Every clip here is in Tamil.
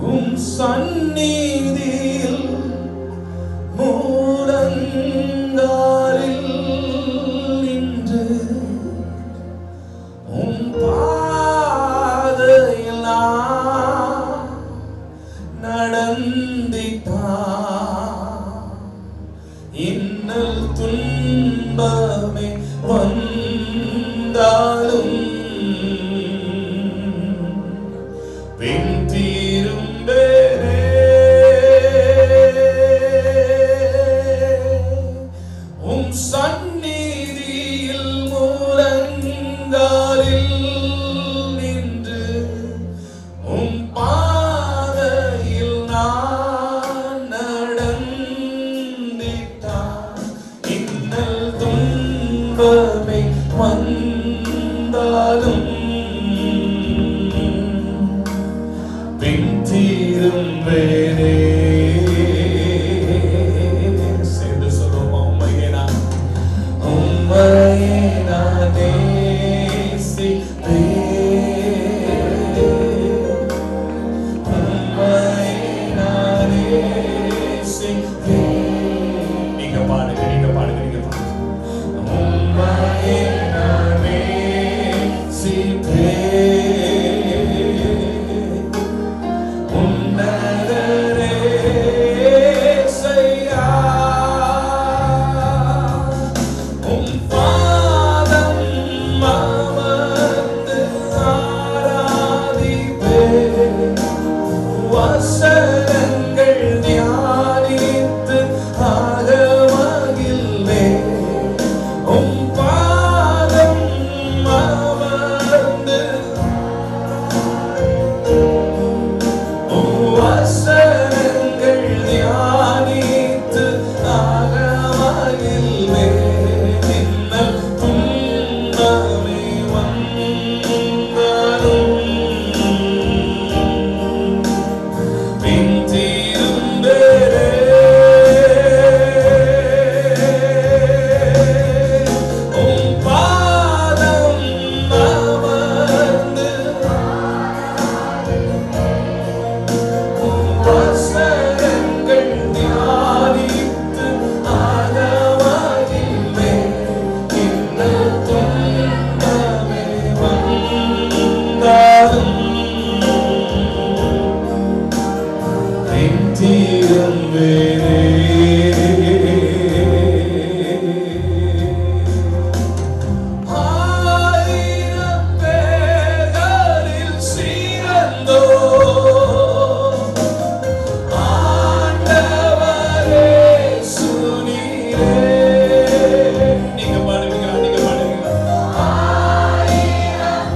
உம் சந்நிதியில் மூலங்காலில் நின்று உம் பாதையில் நான் நடந்திட்டான். இன்னல் துன்பமே வந்தாலும் பின் திரும்பேனே. உம் சந்நிதியில் மூலங்காலில் நின்று உம் பாதையில் நான் நடந்திட்டான். இன்னல் துன்பமே வந்தாலும் பின் திரும்பேனே. சேர்ந்து சொல்லுவோம், உம்மையே நான் நேசிப்பேன். உம்மையே நான் நேசிப்பேன். நீங்க பாடுங்க, நீங்க பாடுங்க, நீங்க பாடுங்க. உம்மையே நான் நேசிப்பேன். வசனங்கள் தியானித்து ஆகமகிழ்வே. உம் பாதம் அமர்ந்து வசனங்கள் தியானித்து ஆகமகிழ்வே. இன்னல் துன்பமே வந்தாலும் பின் திரும்பேனே. உம் பாதம் அமர்ந்து வசனங்கள் தியானித்து ஆகமகிழ்வே. இன்னல் துன்பமே வந்தாலும் பின் திரும்பேனே. ஆயிரம் பேர்களில் சிறந்தோர் ஆண்டவரே சுனீரே. நீங்க பாடுவீங்களா, நீங்க பாடுவீங்களா? ஆயிரம்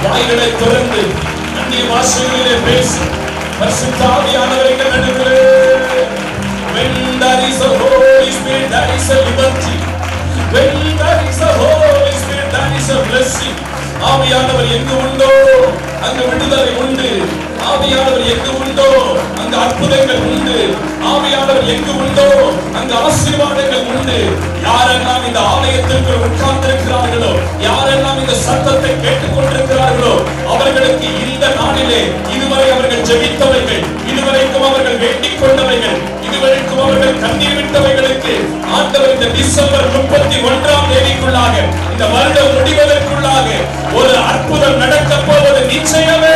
வாய்களை திறந்து அந்நிய பாஷைகளிலே பேசு. பரிசுத்த ஆவியானவர் எங்கள் நடுவிலே. When there is a Holy Spirit, there is a liberty. When there is a Holy Spirit, there is a blessing. ஆவியானவர் எங்கு உண்டோ அங்கு விடுதலை உண்டு. ஆவியானவர் எங்கு உண்டோ அங்கு அற்புதங்கள் உண்டு. ஆவியானவர் எங்கு உண்டோ அங்கு ஆசீர்வாதங்கள் உண்டு. யாரெல்லாம் இந்த ஆலயத்திற்கு உட்கார்ந்திருக்கிறார்களோ, யாரெல்லாம் இந்த சத்தத்தை கேட்டுக் கொண்டிருக்கிறார்களோ, அவர்களுக்கு இந்த நாளிலே இதுவரை அவர்கள் ஜெபித்தவைகள், இதுவரைக்கும் அவர்கள் வேண்டிக் கொண்டவைகள், இதுவரைக்கும் அவர்கள் கண்ணீர் விட்டவைகளுக்கு ஆண்டவர் இந்த டிசம்பர் 31ஆம் தேதிக்குள்ளாக, இந்த வருடம் முடிவதற்குள்ளாக ஒரு அற்புதம் நடக்க போவது நிச்சயமே.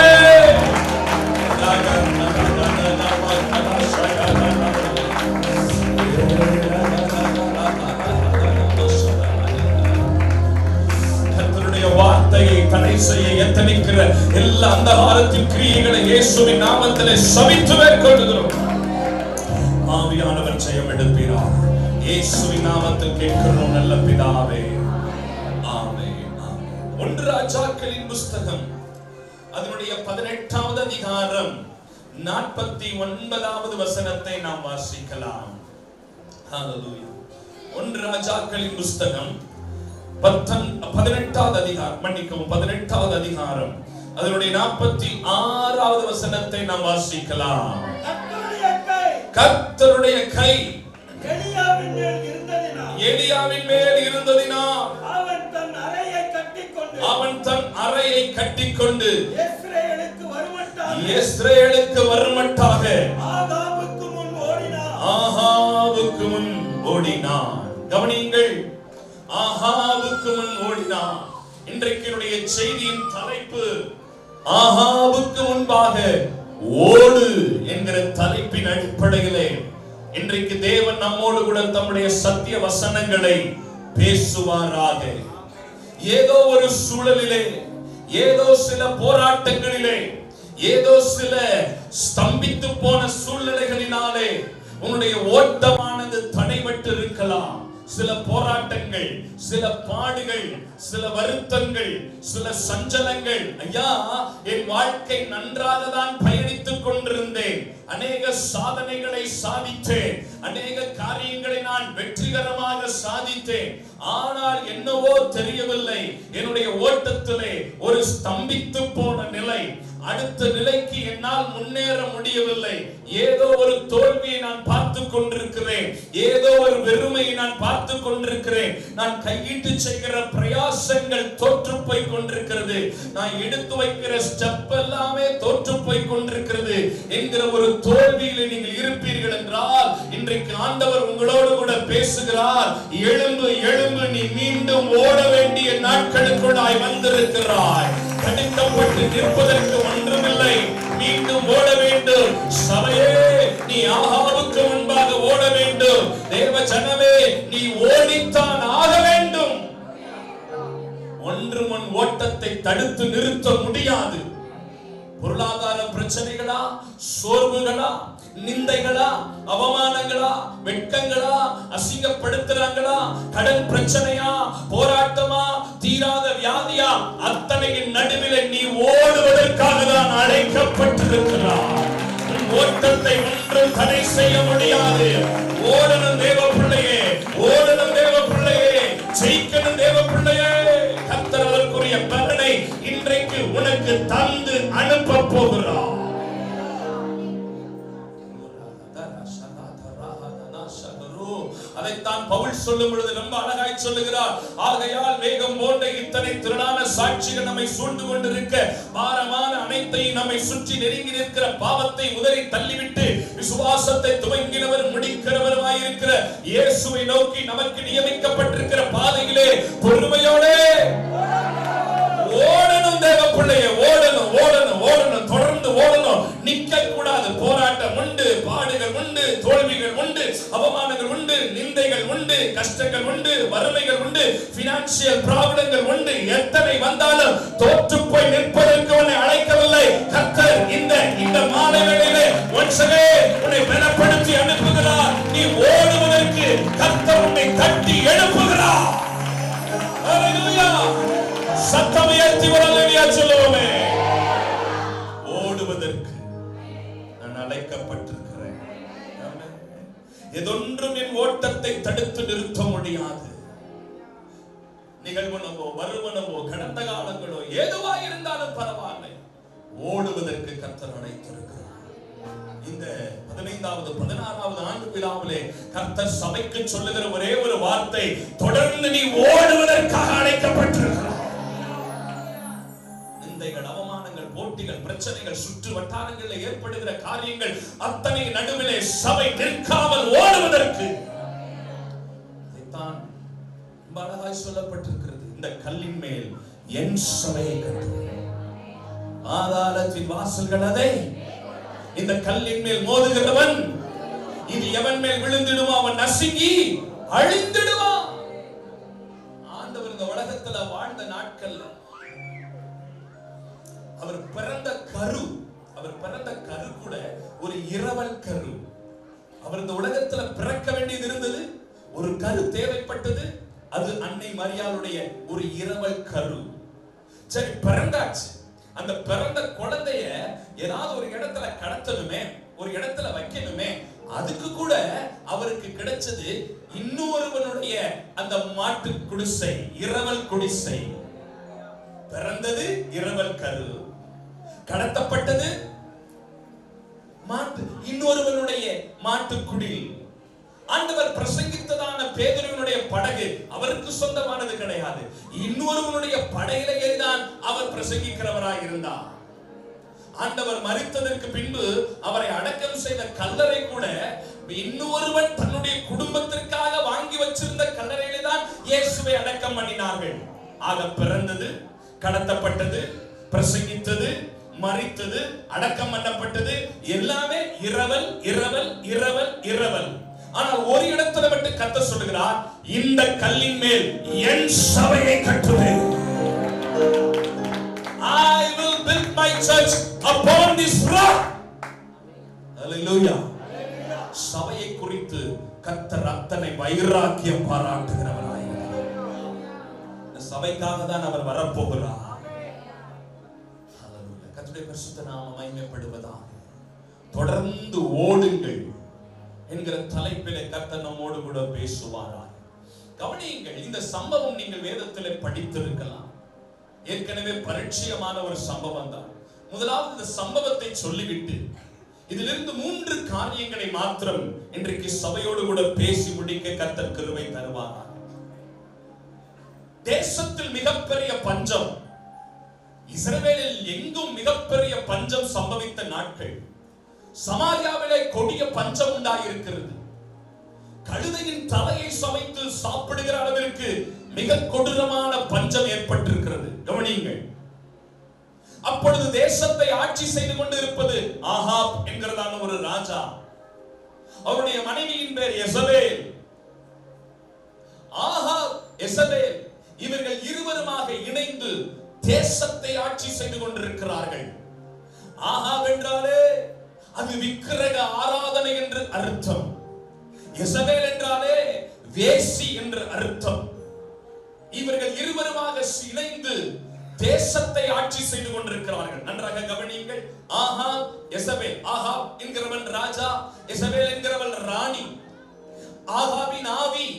வார்த்தையை தடை செய்ய எத்தனிக்கிற எல்லா அந்தகாரத்தின் கிரியைகளை இயேசுவின் நாமத்திலே சபித்து மேற்கொள்கிறோம். ஆவியானவர் ஜெயம் எடுப்பீரார். இயேசுவின் நாமத்தில் கேட்கிறோம் நல்ல பிதாவே. ஆமென். ஆமென். 1 ராஜாக்களின் புஸ்தகம் அதனுடைய 18வது அதிகாரம் 49வது வசனத்தை நாம் வாசிக்கலாம். ஹalleluya. 1 ராஜாக்களின் புஸ்தகம் 18வது அதிகாரம், மன்னிக்கவும் 18வது அதிகாரம் அதனுடைய 46வது வசனத்தை நாம் வாசிக்கலாம். கர்த்தருடைய கை எலியாவின் மேல் இருந்ததினால் அவன் தன் அறையை கட்டிக்கொண்டு இஸ்ரவேலுக்கு வருமட்டாக ஆகாபுக்கு முன் ஓடினான். கவனியுங்கள், ஆகாபுக்கு முன் ஓடினான். இன்றைக்கு என்னுடைய செய்தியின் தலைப்பு ஆகாபுக்கு முன்பாக ஓடு என்கிற தலைப்பின் அடிப்படையிலே இன்றைக்கு தேவன் நம்மோடு கூட தம்முடைய சத்திய வசனங்களை பேசுவாராக. ஏதோ ஒரு சூழலிலே, ஏதோ சில போராட்டங்களிலே, ஏதோ சில ஸ்தம்பித்து போன சூழ்நிலைகளினாலே உன்னுடைய ஓட்டமானது தடைபட்டு இருக்கலாம். சில போராட்டங்கள், சில பாடுகள், சில வருத்தங்கள், சில சஞ்சலங்கள். ஐயா, என் வாழ்க்கை நன்றாக தான் பயணித்துக் கொண்டிருந்தேன், அநேக சாதனைகளை சாதித்தேன், அநேக காரியங்களை நான் வெற்றிகரமாக சாதித்தேன். ஆனால் என்னவோ தெரியவில்லை, என்னுடைய ஓட்டத்திலே ஒரு ஸ்தம்பித்து போன நிலை, அடுத்த நிலைக்கு என்னால் முன்னேற முடியவில்லை. ஏதோ ஒரு தோல்வியை நான் பார்த்து கொண்டிருக்கிறேன், ஏதோ ஒரு வெறுமையை நான் பார்த்து கொண்டிருக்கிறேன். நான் கையிட்டு செய்கிற பிரயாசங்கள் தோற்று போய் கொண்டிருக்கிறது, நான் எடுத்து வைக்கிற ஸ்டெப் எல்லாமே தோற்று போய் கொண்டிருக்கிறது என்கிற ஒரு தோல்வியிலே நீங்கள் இருப்பீர்கள் என்றால் இன்றைக்கு ஆண்டவர் உங்களோடு கூட பேசுகிறார். எழும்பு, எழும்பு, நீ மீண்டும் ஓட வேண்டிய நாட்களுக்குள்ளாய் வந்திருக்கிறாய். தடுக்கப்பட்டு நிற்பதற்கு ஒன்றுமில்லை, மீண்டும் ஓட வேண்டும். சபையே, நீ ஆகாபுக்கு முன்பாக ஓட வேண்டும். தேவ ஜனமே, நீ ஓடித்தான் ஆக வேண்டும். ஒன்று முன் ஓட்டத்தை தடுத்து நிறுத்த முடியாது. பொருளாதார பிரச்சனைகளா, சோர்வுகளா, நிந்தைகளா, அவமானங்களா, வெட்கங்களா, அசிங்கப்படுத்துறாங்களா, கடன் பிரச்சனையா, போராட்டமா, தீராத வியாதியா, அத்தனையின் நடுவில் நீ ஓடுவதற்காக தான் அழைக்கப்பட்டிருக்கிறாய். ஓட்டத்தை ஒன்றும் தடை செய்ய முடியாது. ஓடணும் தேவ பிள்ளையே, ஓடணும் தேவ பிள்ளையே, ஜெயிக்கணும் தேவ பிள்ளையே. கர்த்தர் அதற்குரிய பலனை இன்றைக்கு உனக்கு தந்து அனுப்ப போகிறார். அதைத்தான் பவுல் சொல்லும் பொழுது ரொம்ப அழகாய் சொல்லுகிறார். ஆகையால் வேகம் போன்ற இத்தனை திரளான சாட்சிகள் நம்மை சூழ்ந்து கொண்டிருக்க, பாரமான அனைத்தையும் நம்மை சுற்றி நெருங்கி நிற்கிற பாவத்தை உதறி தள்ளிவிட்டு விசுவாசத்தை துவங்கினவர் முடிக்கிறவருமாயிருக்கிற இயேசுவை நோக்கி நமக்கு நியமிக்கப்பட்டிருக்கிற பாதையிலே பொறுமையோடு ஓடணும் தேவ பிள்ளையே, ஓடணும், ஓடணும், ஓடணும், தொடர்ந்து ஓடணும், நிக்க கூடாது. போராட்டம் உண்டு, பாடுகள் உண்டு, தோல்விகள் உண்டு, அவமானங்கள் உண்டு, நிந்தைகள் உண்டு, கஷ்டங்கள் உண்டு, வறுமைகள் உண்டு, பினான்சியல் ப்ராப்ளங்கள் உண்டு. எத்தனை வந்தாலும் தோற்று போய் நிற்பதற்கு உன்னை அழைக்கவில்லை கர்த்தர். இந்த மாலை வேளையிலே ஒன்சவே உன்னை பலப்படுத்தி அனுப்புகிறார். நீ ஓடுவதற்கு கர்த்தர் உன்னை தட்டி எழுப்புகிறார். ஹalleluya. சத்தம் உயர்த்தி ஹalleluya சொல்லுவோமே. எதொன்றும் என் ஓட்டத்தை தடுத்து நிறுத்த முடியாது. நிகழ்வனவோ வருவனவோ கடந்த காலங்களோ எதுவா இருந்தாலும் பரவாயில்லை, ஓடுவதற்கு கர்த்தர் அழைத்திருக்கிறார். இந்த 15வது 16வது ஆண்டு விழாவிலே கர்த்தர் சபைக்கு சொல்லுகிற ஒரே ஒரு வார்த்தை, தொடர்ந்து நீ ஓடுவதற்காக அழைக்கப்பட்டிருக்கிறார். நிந்தைகள், அவமானங்கள், போட்டிகள், பிரச்சனைகள், சுற்று வட்டாரங்களில் ஏற்படுகிற காரியங்கள் அத்தனை நடுவிலே சபை நிற்காமல் ஓடுவதற்கு இதைத்தான் அழகாய் சொல்லப்பட்டிருக்கிறது. இந்த கல்லின் மேல் என் சபையை கட்டுவேன், ஆதாரத்தின் வாசல்கள் அதை, இந்த கல்லின் மேல் மோதுகிறவன் இது எவன் மேல் விழுந்திடுவான், அவன் நசுங்கி அழிந்திடுவான். ஆண்டவர் இந்த உலகத்துல வாழ்ந்த நாட்கள் அவர் பிறந்த கரு கூட ஒரு இரவல் கரு. அவர் இந்த உலகத்துல பிறக்க வேண்டியது இருந்தது, ஒரு கரு தேவைப்பட்டது, அது அன்னை மரியாளுடைய ஒரு இரவல் கரு. சரி, பிறந்தாச்சு. அந்த பிறந்த குழந்தைய ஏதாவது ஒரு இடத்துல கடத்தணுமே, ஒரு இடத்துல வைக்கணுமே, அதுக்கு கூட அவருக்கு கிடைச்சது இன்னொருவனுடைய அந்த மாட்டு குடிசை, இரவல் குடிசை. பிறந்தது இரவல் கரு, கடத்தப்பட்டது இன்னொருவனுடைய மாட்டுக்குடில். ஆண்டவர் பிரசங்கித்ததான பேதுருவினுடைய படகு அவருக்கு சொந்தமானது கிடையாது, இன்னொருவனுடைய படகில ஏறிதான் அவர் பிரசங்கிக்கிறவராய் இருந்தார். ஆண்டவர் மரித்ததற்கு பின்பு அவரை அடக்கம் செய்த கல்லறை கூட இன்னொருவன் தன்னுடைய குடும்பத்திற்காக வாங்கி வச்சிருந்த கல்லறையிலே தான் இயேசுவை அடக்கம் பண்ணினார்கள். ஆக பிறந்தது, கடத்தப்பட்டது, பிரசங்கித்தது, மரித்தது, அடக்கம் பண்ணப்பட்டது, எல்லாமே இரவல் இரவல் இரவல் இரவல். ஆனால் ஒரு இடத்துல மட்டும் கர்த்தர் சொல்லுகிறார், இந்த கல்லின் மேல் என் சபையை கட்டுவேன். I will build my church upon this rock. Hallelujah. சபையை குறித்து கர்த்தர் அத்தனை வைராக்கியம் பாராட்டுகிறவராயிருக்கிறார். இந்த சபைக்காக தான் அவர் வரப்போகிறார். Hallelujah. கர்த்தருடைய பரிசுத்த நாமம் மகிமைப்படுவதாக. தொடர்ந்து ஓடுங்கள் என்கிற தலைப்பிலே கர்த்தர் நம்மோடு கூட பேசுவாராய். கவனியுங்கள், இந்த சம்பவம் நீங்கள் வேதத்திலே படித்திருக்கலாம், ஏற்கனவே பரிச்சயமான ஒரு சம்பவம் தான். முதலாவது இந்த சம்பவத்தை சொல்லிவிட்டு இதிலிருந்து 3 காரியங்களை மாத்திரம் இன்றைக்கு சபையோடு கூட பேசி முடிக்க கர்த்தர் கிருபை தருவாராய். தேசத்தில் மிகப்பெரிய பஞ்சம், இஸ்ரவேலில் எங்கும் மிகப்பெரிய பஞ்சம் சம்பவித்த நாட்கள். சமாரியாவிலே கொடிய பஞ்சம் உண்டாயிருக்கிறது. கழுதையின் தலையை சமைத்து சாப்பிடுகிற அளவிற்கு மிக கொடூரமான பஞ்சம் ஏற்பட்டிருக்கிறது. கவனியுங்கள், அப்பொழுது தேசத்தை ஆட்சி செய்து கொண்டு இருப்பது ஆகாப் என்கிறதான ஒரு ராஜா. அவருடைய மனைவியின் பேர் எசபேல். ஆகாப், எசபேல் இவர்கள் இருவருமாக இணைந்து தேசத்தை ஆட்சி செய்து கொண்டிருக்கிறார்கள். ஆகாப் என்றாலே அது விக்கிரக ஆராதனை என்று அர்த்தம். எசபேல் என்றாலே வேசி என்று அர்த்தம். இவர்கள் இருவருமாக இணைந்து தேசத்தை ஆட்சி செய்து கொண்டிருக்கிறார்கள். நன்றாக கவனியுங்கள். ஆகாப், எசபேல். ஆகாப் என்கிறவன் ராஜா, எசபேல் என்கிறவள் ராணி. ஆகாபின் ஆவி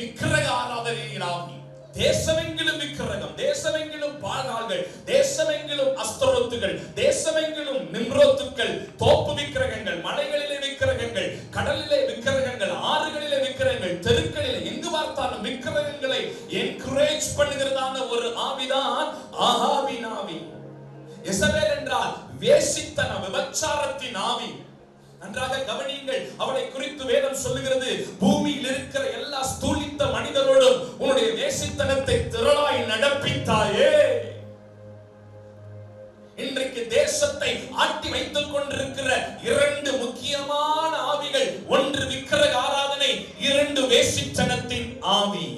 விக்கிரக ஆராதனையின் ஆவி. தேசமெங்கிலும் விக்கிரகம், தேசமெங்கிலும் பாகால்கள், தேசமெங்கிலும் அஸ்தரோத்துகள், தேசமெங்கிலும் நிம்ரோத்துக்கள், தோப்பு விக்கிரகங்கள், மலைகளிலே விக்கிரகங்கள், கடலிலே விக்கிரகங்கள், ஆறுகளிலே விக்கிரகங்கள், தெருக்களிலே எங்கு பார்த்தாலும் விக்கிரகங்களை என்கரேஜ் பண்ணுகிறதான ஒரு ஆவிதான் ஆகாபின் ஆவி. எசபேல் என்றால் வேசித்தன, விபச்சாரத்தின் ஆவி. நன்றாக கவனியுங்கள், அவளை குறித்து வேதம் சொல்லுகிறது, பூமியில் இருக்கிற எல்லா ஸ்தூலித்த மனிதரோடும் உன்னுடைய வேசித்தனத்தை திரளாய் நடப்பித்தாயே. இன்றைக்கு தேசத்தை ஆட்டி வைத்துக் கொண்டிருக்கிற 2 முக்கியமான ஆவிகள், ஒன்று விக்கிரக ஆராதனை, 2 வேசித்தனத்தின் ஆவி.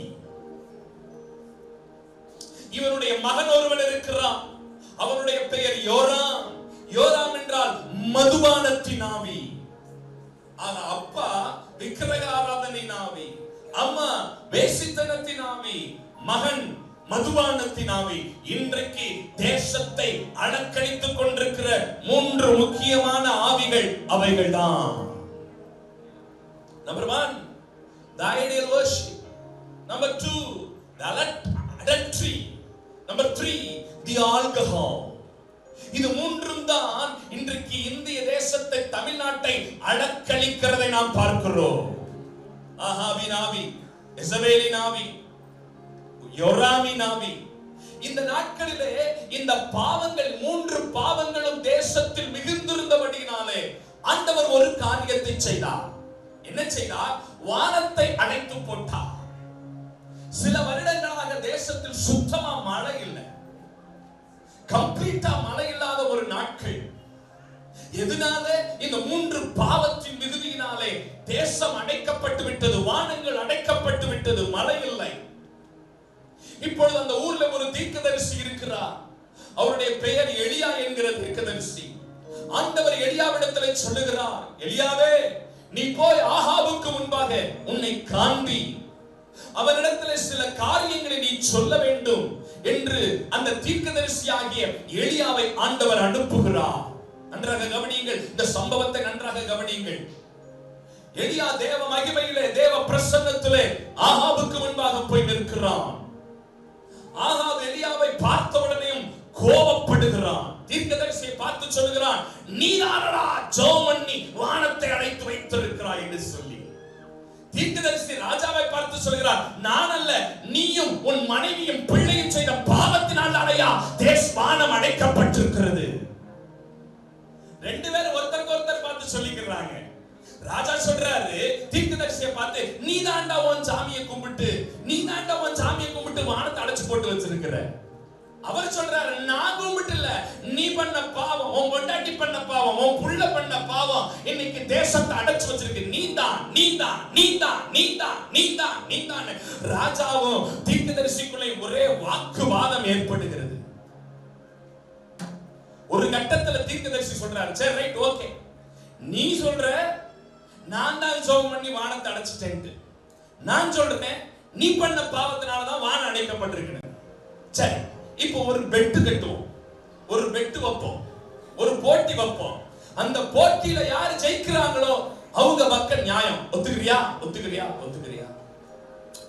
இவனுடைய மகன் ஒருவன் இருக்கிறான், அவனுடைய பெயர் யோராம். யோராம் என்றால் மதுபானத்தின் ஆவி. ஆனா அப்பா விக்கிரக ஆராதனை ஆவி, அம்மா வேசித்தனத்தின் ஆவி, மகன் மதுபானத்தின் ஆவி. இன்றைக்கு தேசத்தை அலக்கழித்துக் கொண்டிருக்கிற 3 முக்கியமான ஆவிகள் அவைகள் தான். Number 1, the ideal worship. Number 2, the adultery. Number 3, the alcohol. இது மூன்றும் தான் இன்றைக்கு இந்திய தேசத்தை, தமிழ்நாட்டை அடக்களிக்கிறதை நாம் பார்க்கிறோம். ஆகாபின் ஆவி, எசபேலின் ஆவி, யோராமின் ஆவி. இந்த நாட்களிலே இந்த பாவங்கள், 3 பாவங்களும் தேசத்தில் மிகுந்திருந்தபடியினாலே ஆண்டவர் ஒரு காரியத்தை செய்தார். என்ன செய்தார்? வானத்தை அடைத்து போட்டார். சில வருடங்களாக தேசத்தில் சுத்தமா மழை இல்லை, கம்ப்ளீட்டா மழை இல்லாத ஒரு நாட்கள். எதனால? இந்த 3 பாவத்தின் மிகுதியினாலே தேசம் அடைக்கப்பட்டு விட்டது, வானங்கள் அடைக்கப்பட்டு விட்டது, மழை இல்லை. இப்பொழுது அந்த ஊர்ல ஒரு தீர்க்கதரிசி இருக்கிறார். அவருடைய பெயர் எலியா என்கிற தீர்க்கதரிசி. ஆண்டவர் எலியாவிடத்தில் சொல்லுகிறார், எலியாவே, நீ போய் ஆகாபுக்கு முன்பாக உன்னை காண்பி, அவனிடத்தில் சில காரியங்களை நீ சொல்ல வேண்டும் என்று அந்த தீர்க்கதரிசியாகிய எலியாவை ஆண்டவர் அனுப்புகிறார். நன்றாக கவனியுங்கள், இந்த சம்பவத்தை நன்றாக கவனியுங்கள். எலியா தேவ மகிமையிலே, தேவ பிரசன்னத்திலே ஆகாபுக்கு முன்பாக போய் நிற்கிறான். ஆகாப் எலியாவை பார்த்தவுடனேயும் கோபப்படுகிறான். தீர்க்கதரிசியை பார்த்து சொல்லுகிறான், நீதானடா ஜெபம் பண்ணி வானத்தை அடைத்து வைத்திருக்கிறாய் என்று சொல்லி. தீர்க்கதரிசி ராஜாவை பார்த்து சொல்கிறார், நான் அல்ல, நீயும் உன் மனைவியும் பிள்ளையும் செய்த பாவத்தினால் அடையா வானம் அடைக்கப்பட்டிருக்கிறது. 2 பேரும் ஒருத்தருக்கு ஒருத்தர் பார்த்து சொல்லிக்கிறாங்க. ராஜா சொல்றாரு தீர்க்கதரிசியை பார்த்து, நீ தாண்டா உன் சாமியை கும்பிட்டு, நீ தாண்டா உன் சாமியை கும்பிட்டு வானத்தை அடைச்சு போட்டு வச்சிருக்கிற. அவர் சொல்றாரு, நான் கும்பிட்டு இல்ல, நீ பண்ண பாவம், உன் பொண்டாட்டி பண்ண பாவம், உன் புள்ள பண்ண பாவம் இன்னைக்கு தேசத்தை அடைச்சு வச்சிருக்கு. நீதான் நீதான் நீதான் நீதான் நீதான் நீதான். ராஜாவும் தீர்க்கதரிசிக்குள்ளே ஒரே வாக்குவாதம் ஏற்படுகிறது. ஒரு கட்டத்துல தீர்க்கதரிசி சொல்றாரு, சரி ரைட், ஓகே, நீ சொல்ற நான் தான் ஜெபம் பண்ணி வானத்தை அடைச்சிட்டேன், நான் சொல்றேன் நீ பண்ண பாவத்தினாலதான் வானம் அடைக்கப்பட்டிருக்கு. சரி, இப்போ ஒரு பெட்டு கட்டுவோம், ஒரு பெட்டு வைப்போம், ஒரு போட்டி வைப்போம். அந்த போட்டியில யாரு ஜெயிக்கிறாங்களோ அவங்க பக்கம் நியாயம். ஒத்துக்கிறியா? ஒத்துக்கிறியா? ஒத்துக்கிறியா?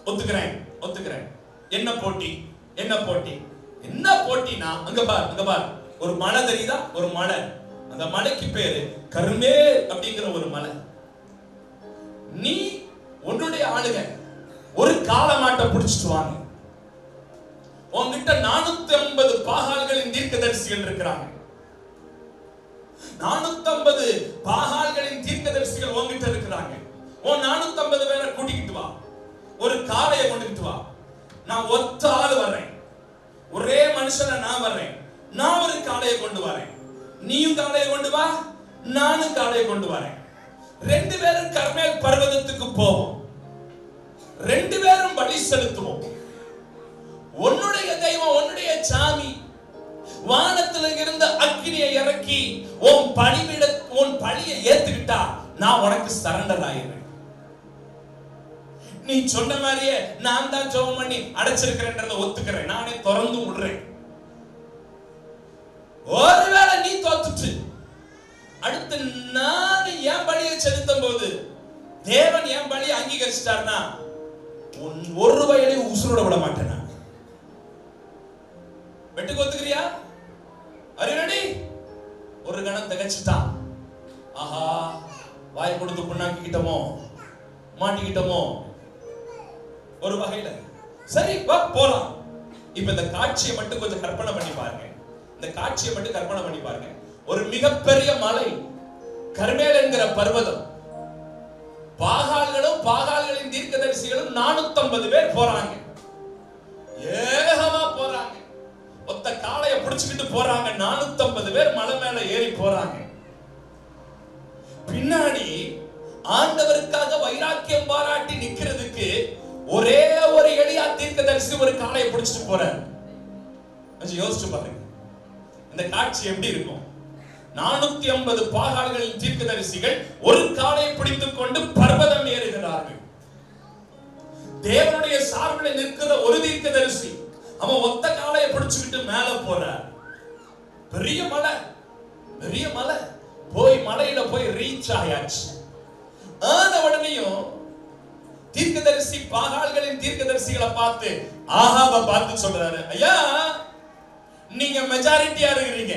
ஒத்துக்கிறேன், ஒத்துக்கிறேன். என்ன போட்டி? என்ன போட்டி? என்ன போட்டினா, அங்க பார், அங்க பார், ஒரு மலை தெரியுதா? ஒரு மலை. அந்த மலைக்கு பேரு கர்மேல் அப்படிங்கிற ஒரு மலை. நீ உன்னுடைய ஆளுங்க ஒரு காளமாட்டை பிடிச்சிட்டு வாங்க. உன்கிட்ட 450 பாகால்களின் தீர்க்கதரிசிகள் இருக்கிறாங்க. 450 பாகால்களின் தீர்க்கதரிசிகள் உன்கிட்ட இருக்கிறாங்க. உன் 450 பேரை கூட்டிக்கிட்டு வா, ஒரு காளையை கொண்டுகிட்டு வா. நான் ஒத்த ஆள் வர்றேன், ஒரே மனுஷனை நான் வர்றேன். நான் ஒரு காளையை கொண்டு வரேன், நீயும் காளையை கொண்டு வா, நானும் காளையை கொண்டு வரேன். 2 பேரும் கர்மேல் பர்வதத்துக்கு போவோம், 2 பேரும் பலி செலுத்துவோம். உன்னுடைய தெய்வம், உன்னுடைய சாமி வானத்துல இருந்த அக்கினியை இறக்கி உன் பலியை ஏத்துக்கிட்டா நான் உனக்கு சரண்டர் ஆயிடுறேன். நீ சொன்ன மாதிரியே நான் தான் ஜெபம் பண்ணி அடைச்சிருக்கிறேன்றதை ஒத்துக்கிறேன், நானே திறந்து விடுறேன். ஒருவேளை நீ தோத்துட்டு அடுத்து நான் என் பலியை செலுத்தும் போது தேவன் என் பலியை அங்கீகரிச்சிட்டார்னா ஒரு வயலையும் உசுரோட விட மாட்டேன். வெட்டுக்கு ஒத்துக்கிறியா? ரெடி? ஒரு கணம் திகச்சிட்டான். ஆஹா, வாய் கொடுத்து புண்ணாக்கிட்டோமோ, மாட்டிக்கிட்டோமோ ஒரு வகையில. சரி, வா போலாம். இப்ப இந்த காட்சியை மட்டும் கொஞ்சம் கற்பனை பண்ணி பாருங்க. இந்த காட்சியை மட்டும் கற்பனை பண்ணி பாருங்க. ஒரு மிகப்பெரிய மலை, கர்மேல் என்கிற பர்வதம். பாகால்களும் பாகால்களின் தீர்க்கதரிசிகளும் 450 பேர் போறாங்க. ஏகமா போறாங்க, ஒத்த காளையை பிடிச்சுக்கிட்டு போறாங்க. 450 பேர் மலை மேல ஏறி போறாங்க. பின்னாடி ஆண்டவருக்காக வைராக்கியம் பாராட்டி நிக்கிறதுக்கு ஒரே ஒரு எளியா தீர்க்கதரிசி ஒரு காளையை பிடிச்சிட்டு போறாரு. கொஞ்சம் யோசிச்சு பாருங்க இந்த காட்சி எப்படி இருக்கும். 450 பாகால்களின் தீர்க்கதரிசிகள் ஒரு காளையை பிடித்துக் கொண்டு பர்வதம் ஏறுகிறார்கள். தேவனுடைய சார்பில் நிற்கிற ஒரு தீர்க்கதரிசி அவன் ஒத்த காளையை பிடிச்சுக்கிட்டு மேல போறார். பெரிய மலை, பெரிய மலை. போய் மலையில போய் ரீச் ஆயாச்சு. ஆன உடனேயும் தீர்க்கதரிசி பாகால்களின் தீர்க்கதரிசிகளை பார்த்து ஆகாப பார்த்து சொல்றாரு, ஐயா நீங்க மெஜாரிட்டியா இருக்கிறீங்க,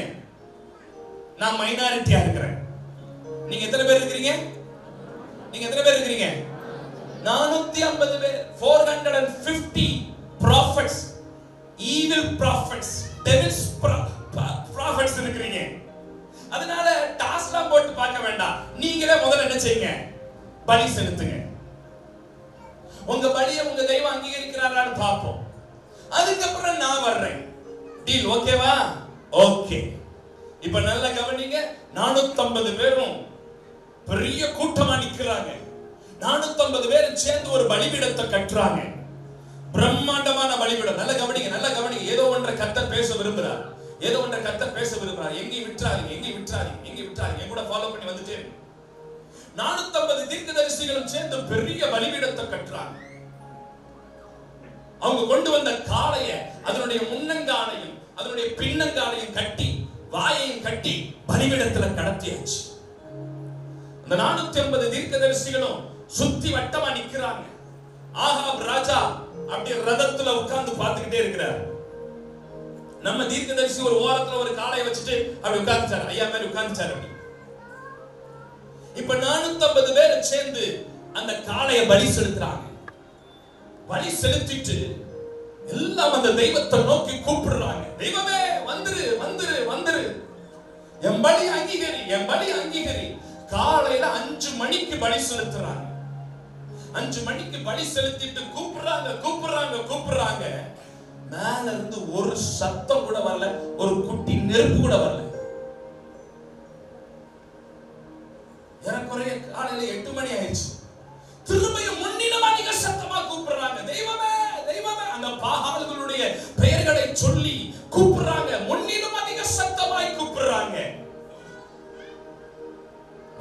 நான் மைனாரிட்டியா இருக்கிறேன். நீங்க எத்தனை பேர் இருக்கிறீங்க? நீங்க எத்தனை பேர் இருக்கிறீங்க? 450 பேர். 450 prophets, evil prophets, devil's prophets இருக்கிறீங்க. அதனால டாஸ்லாம் போட்டு பார்க்க வேண்டாம், நீங்களே முதல்ல என்ன செய்யுங்க, பலி செலுத்துங்க. உங்க பலியை உங்க தெய்வம் அங்கீகரிக்கிறாரான்னு பார்ப்போம், அதுக்கப்புறம் நான் வர்றேன். டீல் ஓகேவா? ஓகே. இப்ப நல்லா கவனிங்க. 450 பேரும் பெரிய கூட்டமா நிக்கிறாங்க. 450 பேரும் சேர்ந்து ஒரு பலிபீடத்தை கட்டுறாங்க. பிரம்மாண்டமான பலிபீடம். நல்ல கவனிங்க, நல்ல கவனிங்க. ஏதோ ஒன்றை கர்த்தர் பேச விரும்புறார், ஏதோ ஒன்றை கர்த்தர் பேச விரும்புறார். எங்கேயும் விட்டுறாதீங்க, எங்கேயும் விட்டுறாதீங்க, எங்கேயும் விட்டுறாதீங்க. என் கூட ஃபாலோ பண்ணி வந்துட்டே 450 தீர்க்கதரிசிகளும் சேர்ந்து பெரிய பலிபீடத்தை கட்டுறாங்க. அவங்க கொண்டு வந்த காளைய, அதனுடைய முன்னங்காலையும் அதனுடைய பின்னங்காலையும் கட்டி, வாயையும் கட்டி பலிபீடத்துல கடத்தியாச்சு. அந்த 450 தீர்க்கதரிசிகளும் சுத்தி வட்டமா நிக்கிறாங்க. ஆகாப் ராஜா அப்படியே ரதத்துல உட்கார்ந்து பார்த்துக்கிட்டே இருக்கிறார். நம்ம தீர்க்கதரிசி ஒரு ஓரத்துல ஒரு காளையை வச்சுட்டு அப்படி உட்கார்ந்துட்டாரு, ஐயா மாதிரி உட்கார்ந்துட்டாரு. அப்படி இப்ப 450 பேர் சேர்ந்து அந்த காளையை பலி செலுத்துறாங்க. பலி செலுத்திட்டு எல்லாம் அந்த தெய்வத்தை நோக்கி கூப்பிடுறாங்க, தெய்வமே வந்துரு வந்துரு வந்துரு, என் பலி அங்கீகரி, என் பலி அங்கீகரி. காலையில 5 மணிக்கு பலி செலுத்துறாங்க. 5 மணிக்கு பலி செலுத்திட்டு கூப்பிடுறாங்க கூப்பிடுறாங்க கூப்பிடுறாங்க. மேல இருந்து ஒரு சத்தம் கூட வரல, ஒரு குட்டி நெருப்பு கூட வரல. ஏறக்குறைய காலையில 8 மணி ஆயிடுச்சு. திரும்பியும் முன்னிலும் அதிக சத்தமா கூப்பிடுறாங்க, தெய்வமே தெய்வமே. அந்த பாகால்களுடைய பெயர்களை சொல்லி கூப்பிடுறாங்க, முன்னிலும் அதிக சத்தமாய் கூப்பிடுறாங்க.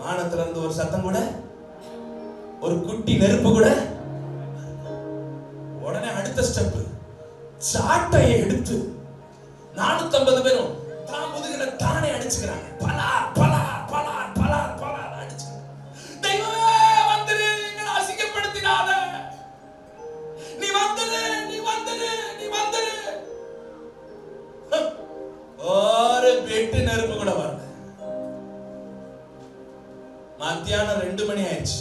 வானத்துல இருந்து ஒரு சத்தம் கூட, ஒரு குட்டி நெருப்பு கூட. உடனே அடுத்த ஸ்டெப், சாட்டையை எடுத்து 450 பேரும் தான் முதுகுல தானே அடிச்சுக்கிறாங்க. பலா பலா பலா பலா பலா அடிச்சு, தெய்வமே வந்துரு, எங்களை அசிங்கப்படுத்தினாத, நீ வந்துரு நீ வந்துரு நீ வந்துரு. ஒரு வெட்டு நெருப்பு கூட வரல. மத்தியானம் 2 மணி ஆயிடுச்சு.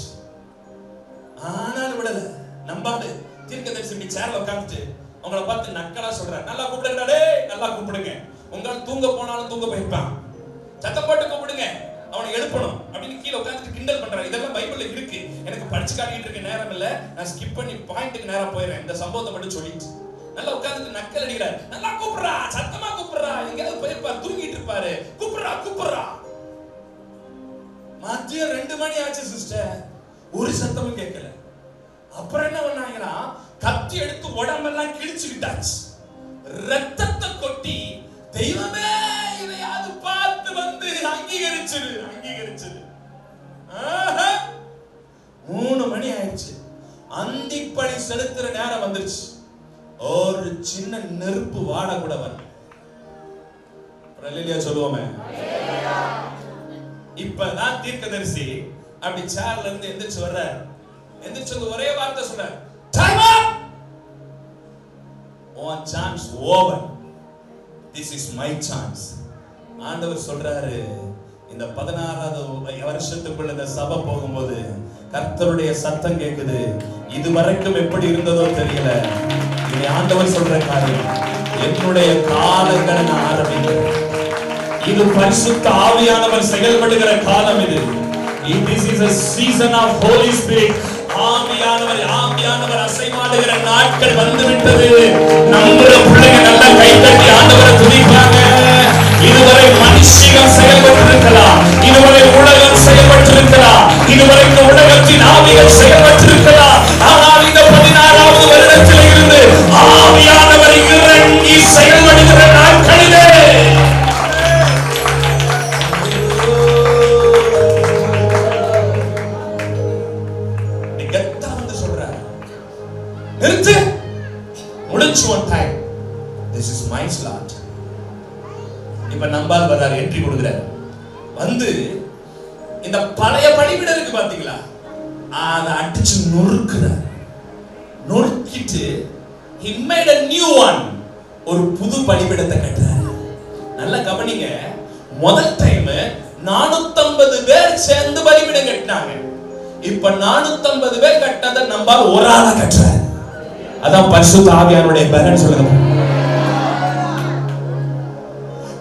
ஆனாலும் விடல. நம்பாடு தீர்க்கதரிசி சேர்ல உட்கார்ந்துட்டு அவங்கள பார்த்து நக்கலா சொல்றாரு, நல்லா கூப்பிடுங்க, நல்லா கூப்பிடுங்க. உங்களால தூங்க போனாலும் தூங்க போயிருப்பான், சத்தம் போட்டு கூப்பிடுங்க, அவனை எழுப்பணும் அப்படின்னு கீழே உட்கார்ந்துட்டு கிண்டல் பண்றாரு. இதெல்லாம் பைபிள்ல இருக்கு, எனக்கு படிச்சு காட்டிட்டு இருக்க நேரம் இல்ல, நான் ஸ்கிப் பண்ணி பாயிண்ட்டுக்கு நேரா போயிடுறேன். இந்த சம்பவத்தை மட்டும் சொல்லிட்டு நல்லா உட்கார்ந்துட்டு நக்கல் அடிக்கிறார். நல்லா கூப்பிடுறா, சத்தமா கூப்பிடுறா, எங்கேயாவது போயிருப்பாரு, தூங்கிட்டு இருப்பாரு, கூப்பிடுறா கூப்பிடுறா. மதியம் 2 மணி ஆச்சு சிஸ்டர், ஒரு சத்தமும் கேட்கல. அப்புறம் என்ன பண்ணாங்கன்னா, கத்தி எடுத்து உடம்பெல்லாம் கிழிச்சுக்கிட்டாச்சு, ரத்தத்தை கொட்டி, தெய்வமே இதையாவது பார்த்து வந்து அங்கீகரிச்சிரு அங்கீகரிச்சிரு. 3 மணி ஆயிடுச்சு. அந்திப்பணி செலுத்துற நேரம் வந்துருச்சு. ஒரு சின்ன நெருப்பு வாட கூட வரல. அல்லேலூயா சொல்லுவோமே. இப்பதான் தீர்க்கதரிசி அப்படி சேர்ல இருந்து எந்திரிச்சு வர்ற, எந்திரிச்சு ஒரே வார்த்தை சொல்ற, டைம் அப், உன் chance over, this is my chance. ஆண்டவர் சொல்றாரு, இந்த 16வது வருஷத்துக்குள்ள இந்த சபை போகும்போது கர்த்தருடைய சத்தம் கேக்குது. இதுவரைக்கும் எப்படி இருந்ததோ தெரியல, இது ஆண்டவர் சொல்ற காரியம். என்னுடைய காலங்களை நான் ஆரம்பிக்கிறேன். இது பரிசுத்த ஆவியானவர் செயல்படுகிற காலம். இது this is a season of Holy Spirit. ஆவியானவர் அசைவாடுகிற நாட்கள் வந்து விட்டது. நம்முடைய பிள்ளைங்க நல்லா கை தட்டி ஆண்டவரை துதிப்பாங்க. இதுவரை மனுஷிகள் செயல்பட்டிருக்கலாம், இதுவரை உலகம் செயல்பட்டிருக்கலாம், இதுவரைக்கும் உலகத்தின் ஆவிகள் செயல்பட்டிருக்கலாம். ஆனால் இந்த 16வது வருடத்தில் இருந்து ஆவியானவர் இறங்கி செயல்படுகிற நாட்களிலே இப்ப நம்பால் வர்றாரு, என்ட்ரி கொடுக்கிறார். வந்து இந்த பழைய பலிபீடம் இருக்கு பாத்தீங்களா, அதை அடிச்சு நொறுக்குறார். நொறுக்கிட்டு he made a new one, ஒரு புது பலிபீடத்தை கட்டுறார். நல்லா கவனிங்க, முதல் டைம் 450 பேர் சேர்ந்து பலிபீடம் கட்டினாங்க. இப்ப 450 பேர் கட்டத நம்பால் ஒரு ஆளா கட்டுறார். அதான் பரிசுத்த ஆவியானவருடைய பலன். சொல்லுங்க,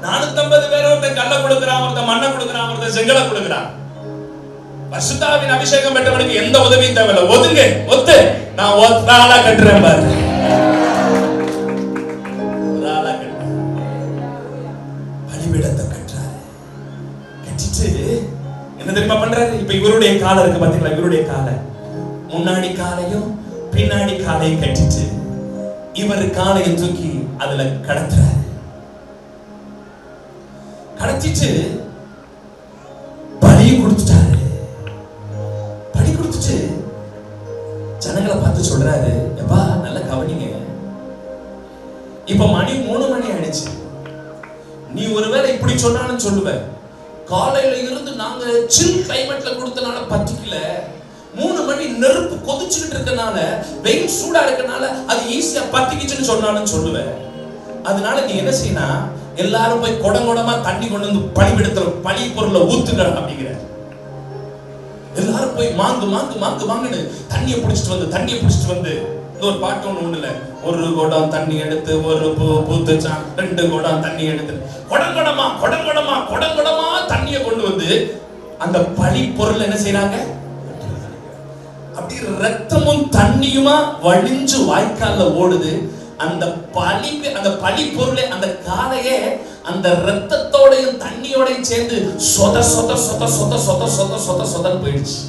450 பேர் ஒருத்தன் கல்ல கொடுக்கிறான், ஒருத்தன் மண்ணை கொடுக்கிறான், ஒருத்தன் செங்கலை கொடுக்கிறான். பரிசுத்த ஆவியின் அபிஷேகம் பெற்றவனுக்கு எந்த உதவியும் தேவையில்லை. ஒதுங்க, ஒத்து, நான் ஒரு ஆளா கட்டுறேன் பாரு. ஒரு ஆளா கட்டுறேன், பலிபீடத்தை கட்டுறாரு. கட்டிட்டு என்ன தெரியுமா பண்றாரு? இப்ப இவருடைய காலை இருக்கு பாத்தீங்களா? இவருடைய காலை, முன்னாடி காலையும் பின்னாடி காலையும் கட்டிட்டு இவர் காலையை தூக்கி அதுல கடத்துறாரு. கடத்திட்டு பலி கொடுத்துட்டாரு. பலி கொடுத்துட்டு ஜனங்களை பார்த்து சொல்றாரு, எப்பா நல்லா கவனிங்க, இப்ப மணி 3 மணி ஆயிடுச்சு. நீ ஒருவேளை இப்படி சொன்னாலும் சொல்லுவ, காலையில இருந்து நாங்க சில் கிளைமேட்ல கொடுத்தனால பத்திக்கல, 3 மணி நெருப்பு கொதிச்சுக்கிட்டு இருக்கனால, வெயில் சூடா இருக்கனால அது ஈஸியா பத்திக்கிச்சுன்னு சொன்னாலும் சொல்லுவேன். அதனால நீ என்ன செய்யணும், எல்லாரும் போய் குடங்குடமா தண்ணி கொண்டு வந்து பலிபீடத்துல பலி பொருளை ஊத்துங்க அப்படிங்கிற. எல்லாரும் போய் மாங்கு மாங்கு மாங்கு மாங்குன்னு தண்ணியை பிடிச்சிட்டு வந்து ஒரு பாட்டு ஒண்ணு இல்ல, ஒரு குடம் தண்ணி எடுத்து ஒரு பூத்துச்சான், 2 குடம் தண்ணி எடுத்து குடங்குடமா தண்ணியை கொண்டு வந்து அந்த பலி பொருள் என்ன செய்யறாங்க, அப்படி ரத்தமும் தண்ணியுமா வழிஞ்சு வாய்க்கால்ல ஓடுது. அந்த பலி பொருளை, அந்த காலையே அந்த ரத்தத்தோடையும் தண்ணியோடையும் சேர்ந்து சொத சொத சொத சொத சொத சொத சொத சொதன்னு போயிடுச்சு.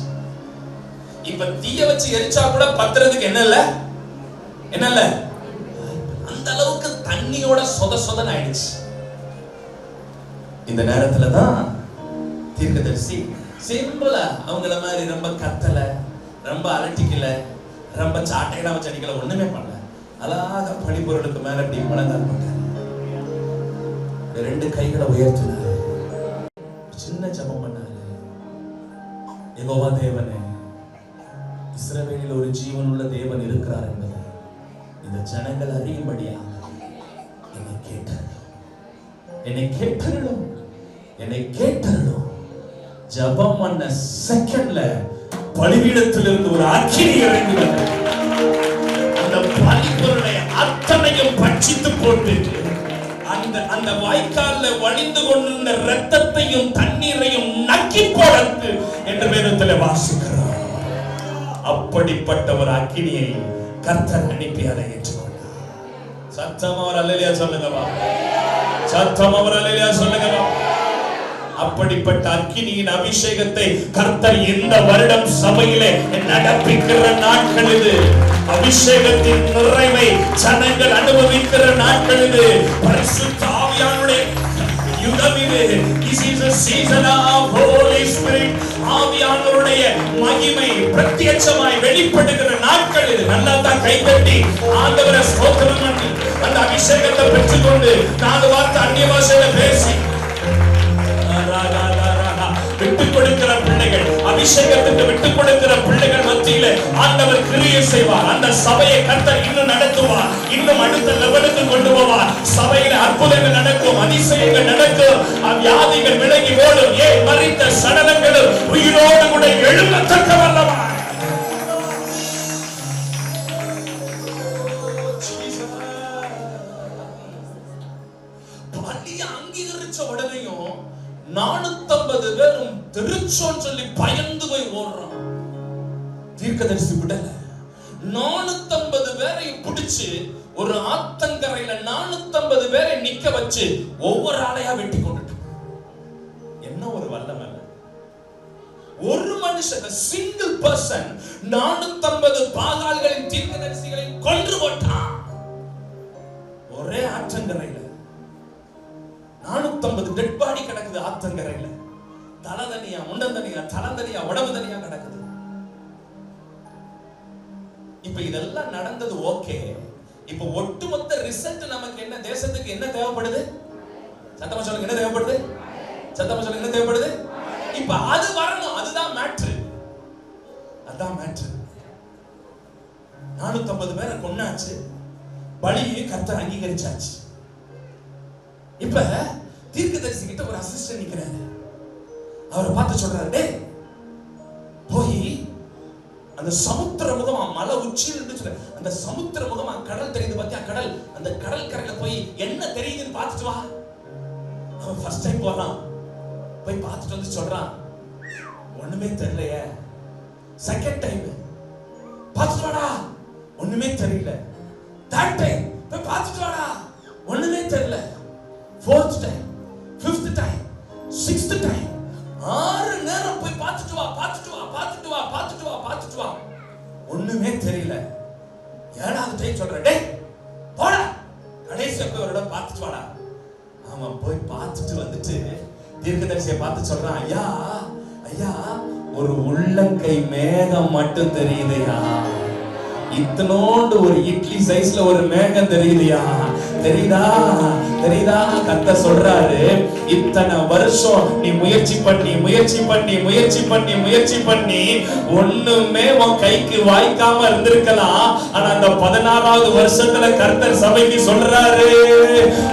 இப்ப தீய வச்சு எரிச்சா கூட பத்துறதுக்கு என்ன இல்ல, அந்த அளவுக்கு தண்ணியோட சொத சொதன்னு ஆயிடுச்சு. இந்த நேரத்துலதான் தீர்க்கதரிசி சிம்பிளா அவங்கள மாதிரி ரொம்ப கத்தல, ரொம்ப அலட்டிக்கல, ரொம்ப சாட்டையெல்லாம் வச்சு அடிக்கல, ஒண்ணுமே பண்ணல. அழகாக பலிபொருளுக்கு மேல அப்படி மனதால் போட்டார். 2 கைகளை உயர்த்தினார், சின்ன ஜெபம் பண்ணாரு. யெகோவா தேவனே, இஸ்ரவேலில் ஒரு ஜீவனுள்ள தேவன் இருக்கிறார் என்பதை இந்த ஜனங்கள் அறியும்படியாக என்னை கேட்டருளும். ஜெபம் பண்ண செகண்ட்ல பலிபீடத்திலிருந்து ஒரு அக்கினி இறங்கி வந்தது. அந்த பலிபொருளை அத்தனையும் பட்சித்து போட்டு அந்த வாய்க்கால்ல வழிந்து கொண்டிருந்த ரத்தத்தையும் தண்ணீரையும் நக்கி போடத்து என்று வேதத்தில் வாசிக்கிறார். அப்படிப்பட்ட ஒரு அக்கினியை கர்த்தர் அனுப்பி அதை ஏற்றுக்கொண்டார். சத்தம் அவர் அல்லேலூயா சொல்லுங்கப்பா, சத்தம் அவர் அல்லேலூயா சொல்லுங்கப்பா. அப்படிப்பட்ட அக்கினியின் அபிஷேகத்தை கர்த்தர் இந்த வருடம் சபையிலே நடப்பிக்கிற நாட்கள் இது. அபிஷேகத்தின் நிறைவை ஜனங்கள் அனுபவிக்கிற நாட்கள் இது. பரிசுத்த ஆவியானுடைய யுகம் இது. This is a season of Holy Spirit. ஆவியானவருடைய மகிமை பிரத்யட்சமாய் வெளிப்படுகிற நாட்கள் இது. நல்லா தான் கைதட்டி ஆண்டவரை ஸ்தோத்திரம் பண்ணி அந்த அபிஷேகத்தை பெற்றுக்கொண்டு 4 வார்த்தை அந்நிய பாஷையில பேசி விட்டுக் கொடுக்கிற பிள்ளைகள், அபிஷேகத்துக்கு விட்டுக் கொடுக்கிற பிள்ளைகள் மத்தியில ஆண்டவர் கிரியை செய்வார். அந்த சபையை கர்த்தர் இன்னும் நடத்துவார், இன்னும் அடுத்த லெவலுக்கு கொண்டு போவார். சபையில அற்புதங்கள் நடக்கும், அதிசயங்கள் நடக்கும், வியாதிகள் விலகி ஓடும். மரித்த சடலங்களும் உயிரோடு கூட எழும்பத்தக்க வல்லவர். பலியை அங்கீகரிச்ச உடனேயும் 450 பேரும் திருச்சோன்னு சொல்லி பயந்து போய் ஓடுறான். தீர்க்கதரிசி விடல. 450 பேரை பிடிச்சு ஒரு ஆத்தங்கரையில 450 பேரை நிக்க வச்சு ஒவ்வொரு ஆளையா வெட்டி கொண்டுட்டு. என்ன ஒரு வல்லமை! ஒரு மனுஷன், சிங்கிள் பர்சன் 450 பாகால்களின் தீர்க்கதரிசிகளை கொன்று போட்டான். ஒரே ஆற்றங்கரையில 450 டெட் பாடி கிடக்குது. ஆத்தங்கரையில தலை தனியா, முண்டம் தனியா, தலம் தனியா, உடம்பு தனியா கிடக்குது. இப்ப இதெல்லாம் நடந்தது ஓகே. இப்ப ஒட்டுமொத்த ரிசல்ட் நமக்கு என்ன? தேசத்துக்கு என்ன தேவைப்படுது? சத்தமா சொல்லுங்க, என்ன தேவைப்படுது? சத்தமா சொல்லுங்க, என்ன தேவைப்படுது? இப்ப அது வரணும். அதுதான் மேட்ரு. அதான் மேட்ரு. 450 பேரை கொன்னாச்சு, பலியை கர்த்தர் அங்கீகரிச்சாச்சு. இப்ப தீர்க்கதரிசி கிட்ட ஒரு அசிஸ்டன்ட் நிக்கிறாரு. அவரை பார்த்து சொல்றாரு, டேய் போய் அந்த சமுத்திர முகமா மலை உச்சியில் இருந்து அந்த சமுத்திர முகமா கடல் தெரியுது பாத்தியா, கடல், அந்த கடல் கரையில போய் என்ன தெரியுதுன்னு பார்த்துட்டு வா. அவன் ஃபர்ஸ்ட் டைம் போறான், போய் பார்த்துட்டு வந்து சொல்றான், ஒண்ணுமே தெரியலையே. செகண்ட் டைம் பார்த்துட்டு வாடா, ஒண்ணுமே தெரியல. தேர்ட் டைம் போய் பார்த்துட்டு வாடா, ஒண்ணுமே தெரியல. Fourth time, fifth time, sixth time, 6 நேரம் போய் பார்த்துட்டு வா, பார்த்துட்டு வா, பார்த்துட்டு வா, பார்த்துட்டு வா, பார்த்துட்டு வா, ஒண்ணுமே தெரியல. 7வது டைம் சொல்ற, டேய் போடா, கடைசியா போய் ஒரு இடம் பார்த்துட்டு வாடா. அவன் போய் பார்த்துட்டு வந்துட்டு தீர்க்கதரிசியை பார்த்து சொல்றான், ஐயா ஐயா, ஒரு உள்ளங்கை மேகம் மட்டும் தெரியுதையா, இத்தனோண்டு ஒரு இட்லி சைஸ்ல ஒரு மேகம் தெரியுதுயா, தெரியுதா தெரியுதா? கர்த்தர் சொல்றாரு, இத்தனை வருஷம் நீ முயற்சி பண்ணி முயற்சி பண்ணி முயற்சி பண்ணி முயற்சி பண்ணி ஒண்ணுமே உன் கைக்கு வாய்க்காம இருந்திருக்கலாம். ஆனா அந்த 16வது வருஷத்துல கர்த்தர் சபைக்கு சொல்றாரு,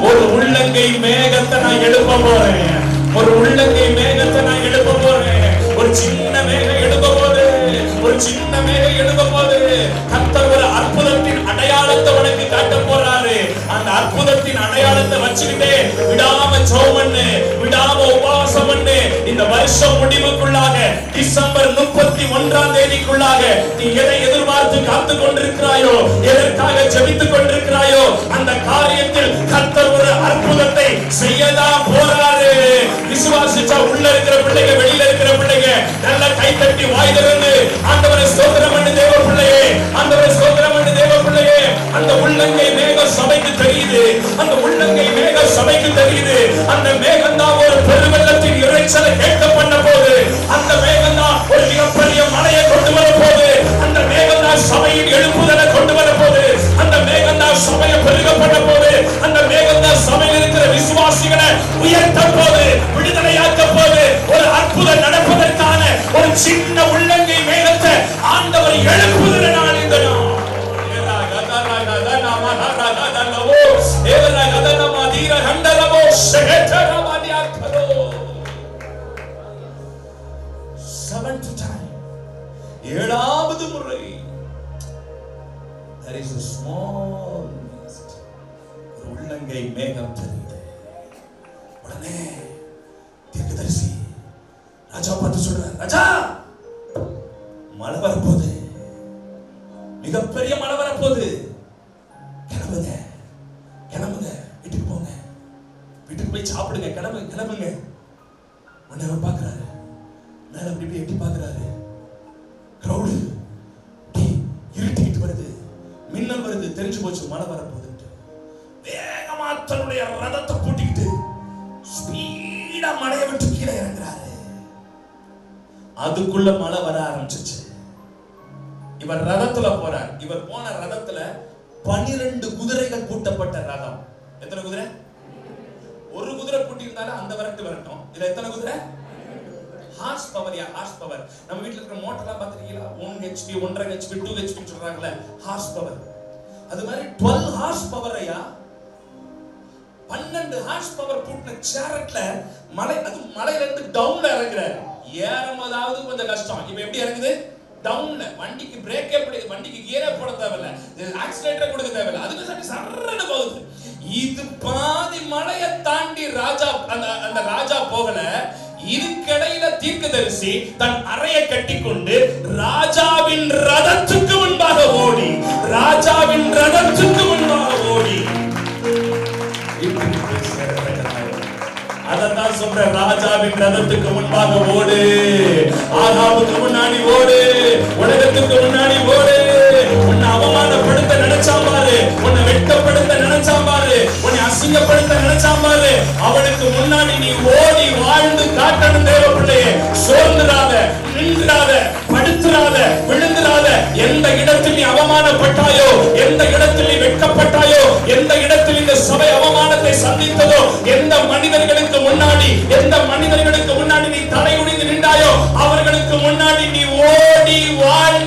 ஒரு உள்ளங்கை மேகத்தை நான் எழுப்ப போறேன், ஒரு உள்ளங்கை மேகத்தை நான் எழுப்ப போறேன். ஒரு சின்ன மேகம் எழுப்ப போது, ஒரு சின்ன மேகம் எழுப்ப போது கர்த்தர் ஒரு அற்புதத்தின் அடையாளத்தை உனக்கு காட்ட போறாரு. அந்த அற்புதத்தின் அடையாளத்தை வச்சுக்கிட்டே விடாம ஜெபம் பண்ணு, விடாம உபவாசம் பண்ணு. இந்த வருஷம் முடிவுக்குள்ளாக டிசம்பர் 31ஆம் தேதிக்குள்ளாக நீ எதை எதிர்பார்த்து காத்து கொண்டிருக்கிறாயோ, எதற்காக ஜெபித்துக் கொண்டிருக்கிறாயோ, அந்த காரியத்தில் கர்த்தர் ஒரு அற்புதத்தை செய்யதான் போறாரு. விசுவாசிச்சா உள்ள இருக்கிற பிள்ளைங்க, வெளியில இருக்கிற பிள்ளைங்க நல்ல கை தட்டி வாய் திறந்து ஆண்டவரே ஸ்தோத்திரம் பண்ணு தேவ பிள்ளையே, ஆண்டவரே ஸ்தோத்திரம் பண்ணு தேவ பிள்ளையே. அந்த உள்ளங்கை மேகம் சபைக்கு தெரியுது, அந்த உள்ளங்கை மேகம் சபைக்கு தெரியுது. அந்த மேகம் தான் ஒரு பெருவெள்ளத்தின் இறைச்சலை கேட்க பண்ண போது, அந்த மேகம் தான் ஒரு மிகப்பெரிய மழையை கொண்டு வர போது, அந்த மேகம் தான் சபையின் எழுப்புதலை கொண்டு வர போது, அந்த மேகம் தான் சபையை பெருக பண்ண போது, அந்த மேகம் தான் சபையில் இருக்கிற விசுவாசிகளை உயர்த்த போது, விடுதலையாக்க போது. ஒரு அற்புதம் நடப்பதற்கான ஒரு சின்ன உள்ளங்கை மேகத்தை ஆண்டவர் எழுப்புகிற நாள் இந்த நாள். ஏழாவது முறை there is a small mist, ஒரு உள்ளங்கை மேகம் தெரியுது. உடனே தீர்க்கதரிசி ராஜா பார்த்து சொல்றார், ராஜா மழை வரப்போகுது, மிகப்பெரிய மழை வரப்போகுது, கிளம்புங்க கிளம்புங்க, வீட்டுக்கு போங்க, வீட்டுக்கு போய் சாப்பிடுங்க, கிளம்புங்க கிளம்புங்க. உடனே அவர் பார்க்கிறாரு, மேல அப்படி எட்டி பார்க்கிறாரு, கிரௌடு இருட்டிட்டு வருது, மின்னல் வருது, தெரிஞ்சு போச்சு மழை வரப்போகுது. வேகமா தன்னுடைய ரதத்தை பூட்டிக்கிட்டு ஸ்பீடா மழையை விட்டு கீழே இறங்குறாரு. அதுக்குள்ள மழை வர ஆரம்பிச்சிருச்சு. இவர் ரதத்துல போறார். இவர் போன ரதத்துல 12 குதிரைகள் பூட்டப்பட்ட ரதம். எத்தனை குதிரை? ஒரு குதிரை பூட்டி இருந்தாலும் அந்த வரட்டு வரட்டும். இதுல எத்தனை குதிரை? Horse power. Ya horse power. நம்ம வீட்ல இருக்கிற மோட்டர்லாம் பாத்துறீங்களா? 1 HP 1.5 HP 2 HP சொல்றாங்கல, ஹார்ஸ் பவர். அது மாதிரி 12 ஹார்ஸ் பவர். ஐயா 12 ஹார்ஸ் பவர் பூட்டின சேரட்ல மலை, அது மலையில இருந்து டவுன்ல இறங்குறாரு. ஏறும்போதாவது கொஞ்சம் கஷ்டம். இப்ப எப்படி இறங்குது? டவுன்ல. வண்டிக்கு பிரேக்கே பிடிக்க, வண்டிக்கு கியரே போட தேவையில்ல, ஆக்சிலேட்டர் கொடுக்க தேவையில்ல, அதுக்கு சரி சர்றன்னு போகுது. இது பாதி மலையை தாண்டி ராஜா அந்த ராஜா போகல. இதுக்கிடையில தீர்க்கதரிசி தன் அறையை கட்டிக்கொண்டு ராஜாவின் ரதத்துக்கு முன்பாக ஓடி, ராஜாவின் ரதத்துக்கு முன்பாக ஓடி. அதான் சொல்ற, ராஜாவின் ரதத்துக்கு முன்பாக ஓடு, ஆகாவுக்கு முன்னாடி ஓடு, உலகத்துக்கு முன்னாடி ஓடு. உன்னை அவமானப்படுத்த நினைச்சான் பாரு, உன்னை வெட்கப்படுத்த நினைச்சான் பாரு, உன்னை அசிங்கப்படுத்த நினைச்சான் பாரு, அவனுக்கு முன்னாடி நீ ஓடி வாழ்ந்து காட்டணும் தேவ பிள்ளையே. சோர்ந்துடாத, நின்றாத, படுத்துறாத, விழுந்துடாத. எந்த இடத்தில் நீ அவமானப்பட்டாயோ, எந்த இடத்தில் நீ வெட்கப்பட்டாயோ, எந்த இடத்தில் இந்த சபை அவமானத்தை சந்தித்ததோ, எந்த மனிதர்களுக்கு முன்னாடி, எந்த மனிதர்களுக்கு முன்னாடி நீ தலை குனிந்து நின்றாயோ, அவர்களுக்கு முன்னாடி நீ ஓடி வாழ்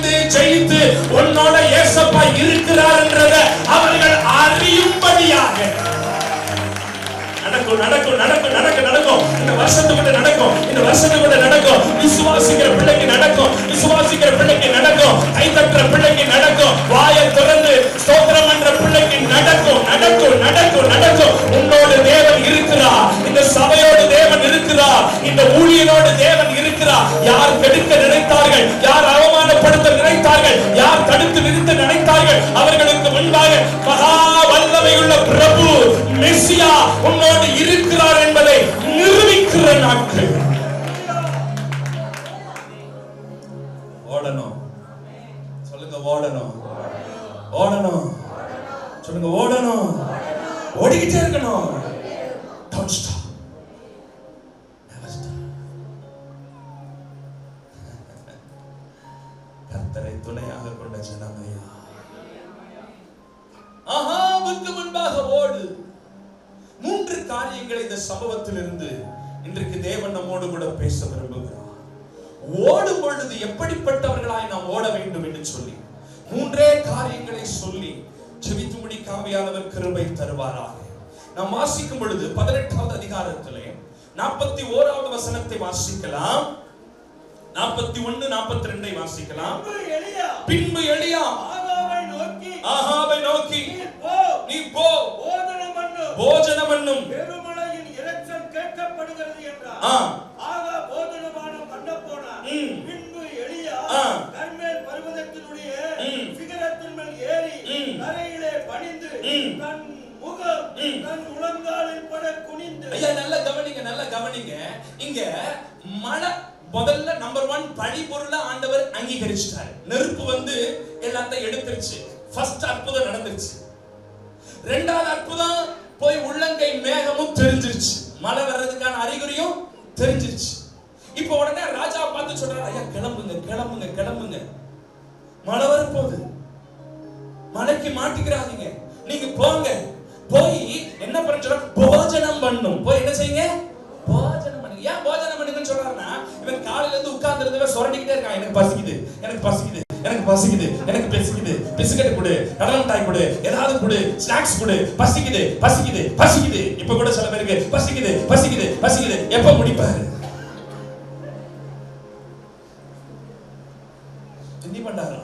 நடக்கும் நடக்கும் நடக்கும் நடக்கும் நடக்கும். இந்த வருஷத்துக்குள்ள நடக்கும், இந்த வருஷத்துக்குள்ள நடக்கும். விசுவாசிக்கிற பிள்ளைக்கு நடக்கும், விசுவாசிக்கிற பிள்ளைக்கு நடக்கும், கை தட்டுற பிள்ளைக்கு நடக்கும், வாயை திறந்து ஸ்தோத்திரம் பண்ற பிள்ளைக்கு நடக்கும் நடக்கும் நடக்கும் நடக்கும். உன்னோடு தேவன் இருக்கிறார், இந்த சபையோடு தேவன் இருக்கிறார், இந்த ஊழியனோடு தேவன் இருக்கிறார். யார் கெடுக்க நினைத்தார்கள், யார் அவமானப்படுத்த நினைத்தார்கள், யார் தடுத்து நிறுத்த நினைத்தார்கள், அவர்களுக்கு முன்பாக மகா வல்லமையுள்ள பிரபு மெசியா உன்னோடு இருக்கிறார் என்பதை நிரூபிக்கிற நாட்கள். ஓடணும் சொல்லுங்க, ஓடணும் ஓடணும் சொல்லுங்க, ஓடணும், ஓடிக்கிட்டே இருக்கணும். Don't stop. Never stop. கர்த்தரை துணையாக கொண்ட ஜனமையா, ஆகாவுக்கு முன்பாக ஓடு. 3 காரியங்களை இந்த சம்பவத்திலிருந்து இன்றைக்கு தேவன் நம்மோடு கூட பேச விரும்புகிறார். ஓடும் பொழுது எப்படிப்பட்டவர்களாய் நாம் ஓட வேண்டும் என்று சொல்லி 3 காரியங்களை சொல்லி ஜெபித்து முடிக்க ஆவியானவர் கிருபை தருவாராக. நாம் வாசிக்கும் பொழுது 18வது அதிகாரத்திலே 41வது வசனத்தை வாசிக்கலாம். 41 42 வாசிக்கலாம். பின்பு எலியா ஆகாவை நோக்கி நீ போ, போஜனம் பண்ணும், பெருமழையின் இரைச்சல் கேட்கப்படுகிறது என்றார். ஆகா போஜனபானம் பண்ண போனார். பின்பு எலியா கர்மேல் பர்வதத்தினுடைய சிகரத்தின் மேல் ஏறி தரையிலே பணிந்து தன் முகம் தன் முழங்காலில் பட குனிந்து. ஐயா நல்லா கவனிங்க, நல்லா கவனிங்க. இங்க மழை முதல்ல நம்பர் 1 பழிபொருளை ஆண்டவர் அங்கீகரிச்சிட்டாரு. நெருப்பு வந்து எல்லாத்தையும் எடுத்துருச்சு. ஃபர்ஸ்ட் அற்புதம் நடந்துருச்சு. 2வது அற்புதம் போய் உள்ளங்கை மேகமும் தெரிஞ்சிருச்சு, மழை வர்றதுக்கான அறிகுறியும் தெரிஞ்சிருச்சு. இப்போ உடனே ராஜா பார்த்து சொல்றாரு, ஐயா கிளம்புங்க கிளம்புங்க கிளம்புங்க, மழை வரப்போகுது, மழைக்கு மாட்டிக்கிறாதீங்க, நீங்க போங்க, போய் என்ன பண்ண சொல்ற, போஜனம் பண்ணும், போய் என்ன செய்யுங்க, போஜனம் பண்ணுங்க. ஏன் போஜனம் பண்ணுங்கன்னு சொல்றாருன்னா, இவன் காலையில இருந்து உட்கார்ந்து இருந்தவன் சொரண்டிக்கிட்டே இருக்கான், எனக்கு பசிக்குது எனக்கு பசிக்குது எனக்கு பசிக்குது எனக்கு பசிக்குது, பிஸ்கட் கொடு, கடலை மிட்டாய் கொடு, ஏதாவது கொடு, ஸ்நாக்ஸ் கொடு, பசிக்குது பசிக்குது பசிக்குது. இப்ப கூட சில பேருக்கு பசிக்குது பசிக்குது பசிக்குது, எப்ப முடிப்பாரு? திண்டி பண்டாரா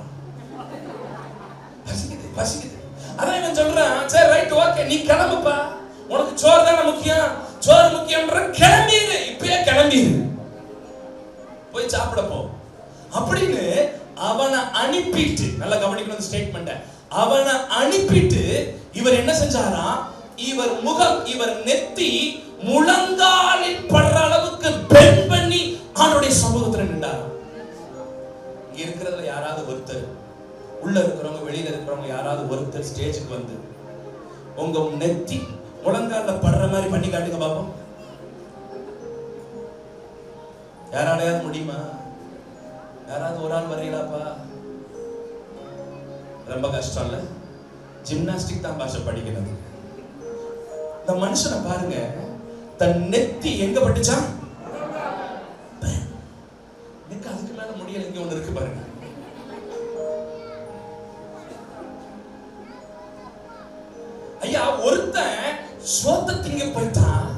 பசிக்குது பசிக்குது. அதான் இவன் சொல்றான், சரி ரைட் ஓகே நீ கிளம்புப்பா, உனக்கு சோறு தானே முக்கியம், சோறு முக்கியம்ன்ற கிளம்பிடு, இப்பயே கிளம்பிடு, போய் சாப்பிட போ அப்படின்னு அவனை அனுப்பிட்டு, நல்லா கவனிக்கணும் இந்த ஸ்டேட்மென்ட், அவனை அனுப்பிட்டு இவர் என்ன செஞ்சாரா, இவர் முகம் இவர் நெத்தி முழங்காலில் படுற அளவுக்கு பெண்ட் பண்ணி அவனுடைய சமூகத்துல நின்றார். இங்க இருக்கிறதுல யாராவது ஒருத்தர், உள்ள இருக்கிறவங்க வெளியில இருக்கிறவங்க யாராவது ஒருத்தர் ஸ்டேஜுக்கு வந்து உங்க நெத்தி முழங்கால படுற மாதிரி பண்ணி காட்டுங்க பாப்போம். யாராலையாவது முடியுமா? யாராவது ஒரு ஆள் வரையலாப்பா? ரொம்ப கஷ்டம் இல்ல? ஜிம்னாஸ்டிக் தான் பாஷை படிக்கிறது. இந்த மனுஷனை பாருங்க, தன் நெத்தி எங்க பட்டுச்சா, எனக்கு அதுக்கு மேல முடியல, இங்க ஒண்ணு இருக்கு பாருங்க. ஐயா ஒருத்தன் சோத்த திங்க போயிட்டான்,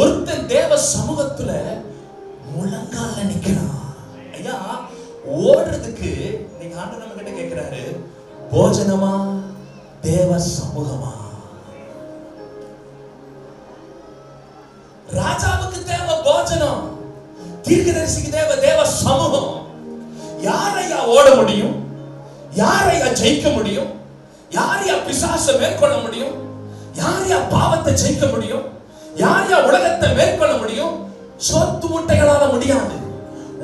ஒருத்தன் தேவ சமூகத்துல முழங்கால நிக்கிறான். ஐயா ஓடுறதுக்கு நீங்க ஆண்டவர் நம்ம கிட்ட கேக்குறாரு, போஜனமா தேவ சமூகமா? ராஜாவுக்கு தேவ போஜனம், தீர்க்கதரிசிக்கு தேவ சமூகம். யாரையா ஓட முடியும், யாரையா ஜெயிக்க முடியும், யாரையா பிசாசை மேற்கொள்ள முடியும், யாரையா பாவத்தை ஜெயிக்க முடியும், யாரையா உலகத்தை மேற்கொள்ள முடியும்? சொத்து முட்டைகளால முடியாது,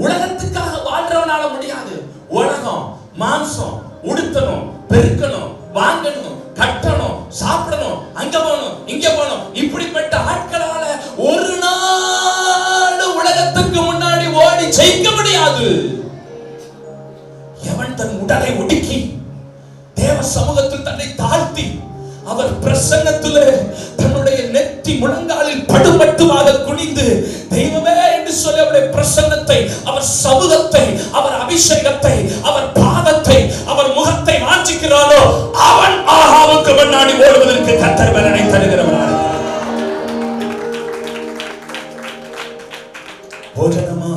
உலகத்துக்காக வாழ்றவனால முடியாது. உலகம் மாம்சம் உடுத்தணும், பெருக்கணும், வாங்கணும், கட்டணும், சாப்பிடணும், அங்க போகணும் இங்க போகணும், இப்படிப்பட்ட ஆட்களால ஒரு நாள் உலகத்துக்கு முன்னாடி ஓடி ஜெயிக்க முடியாது. எவன் தன் உடலை ஒடுக்கி தேவ சமூகத்தில் தன்னை தாழ்த்தி அவர் பிரசன்னத்தில் தன்னுடைய நெத்தி முழங்காலில் படுமட்டுமாக குனிந்து தெய்வமே என்று சொல்லி அவருடைய பிரசன்னத்தை, அவர் சமூகத்தை, அவர் அபிஷேகத்தை, அவர் பாதத்தை, அவர் முகத்தை வாஞ்சிக்கிறானோ அவன் ஆகாவுக்கு முன்னாடி ஓடுவதற்கு கர்த்தர் பலனை தருகிறவராக. போஜனமா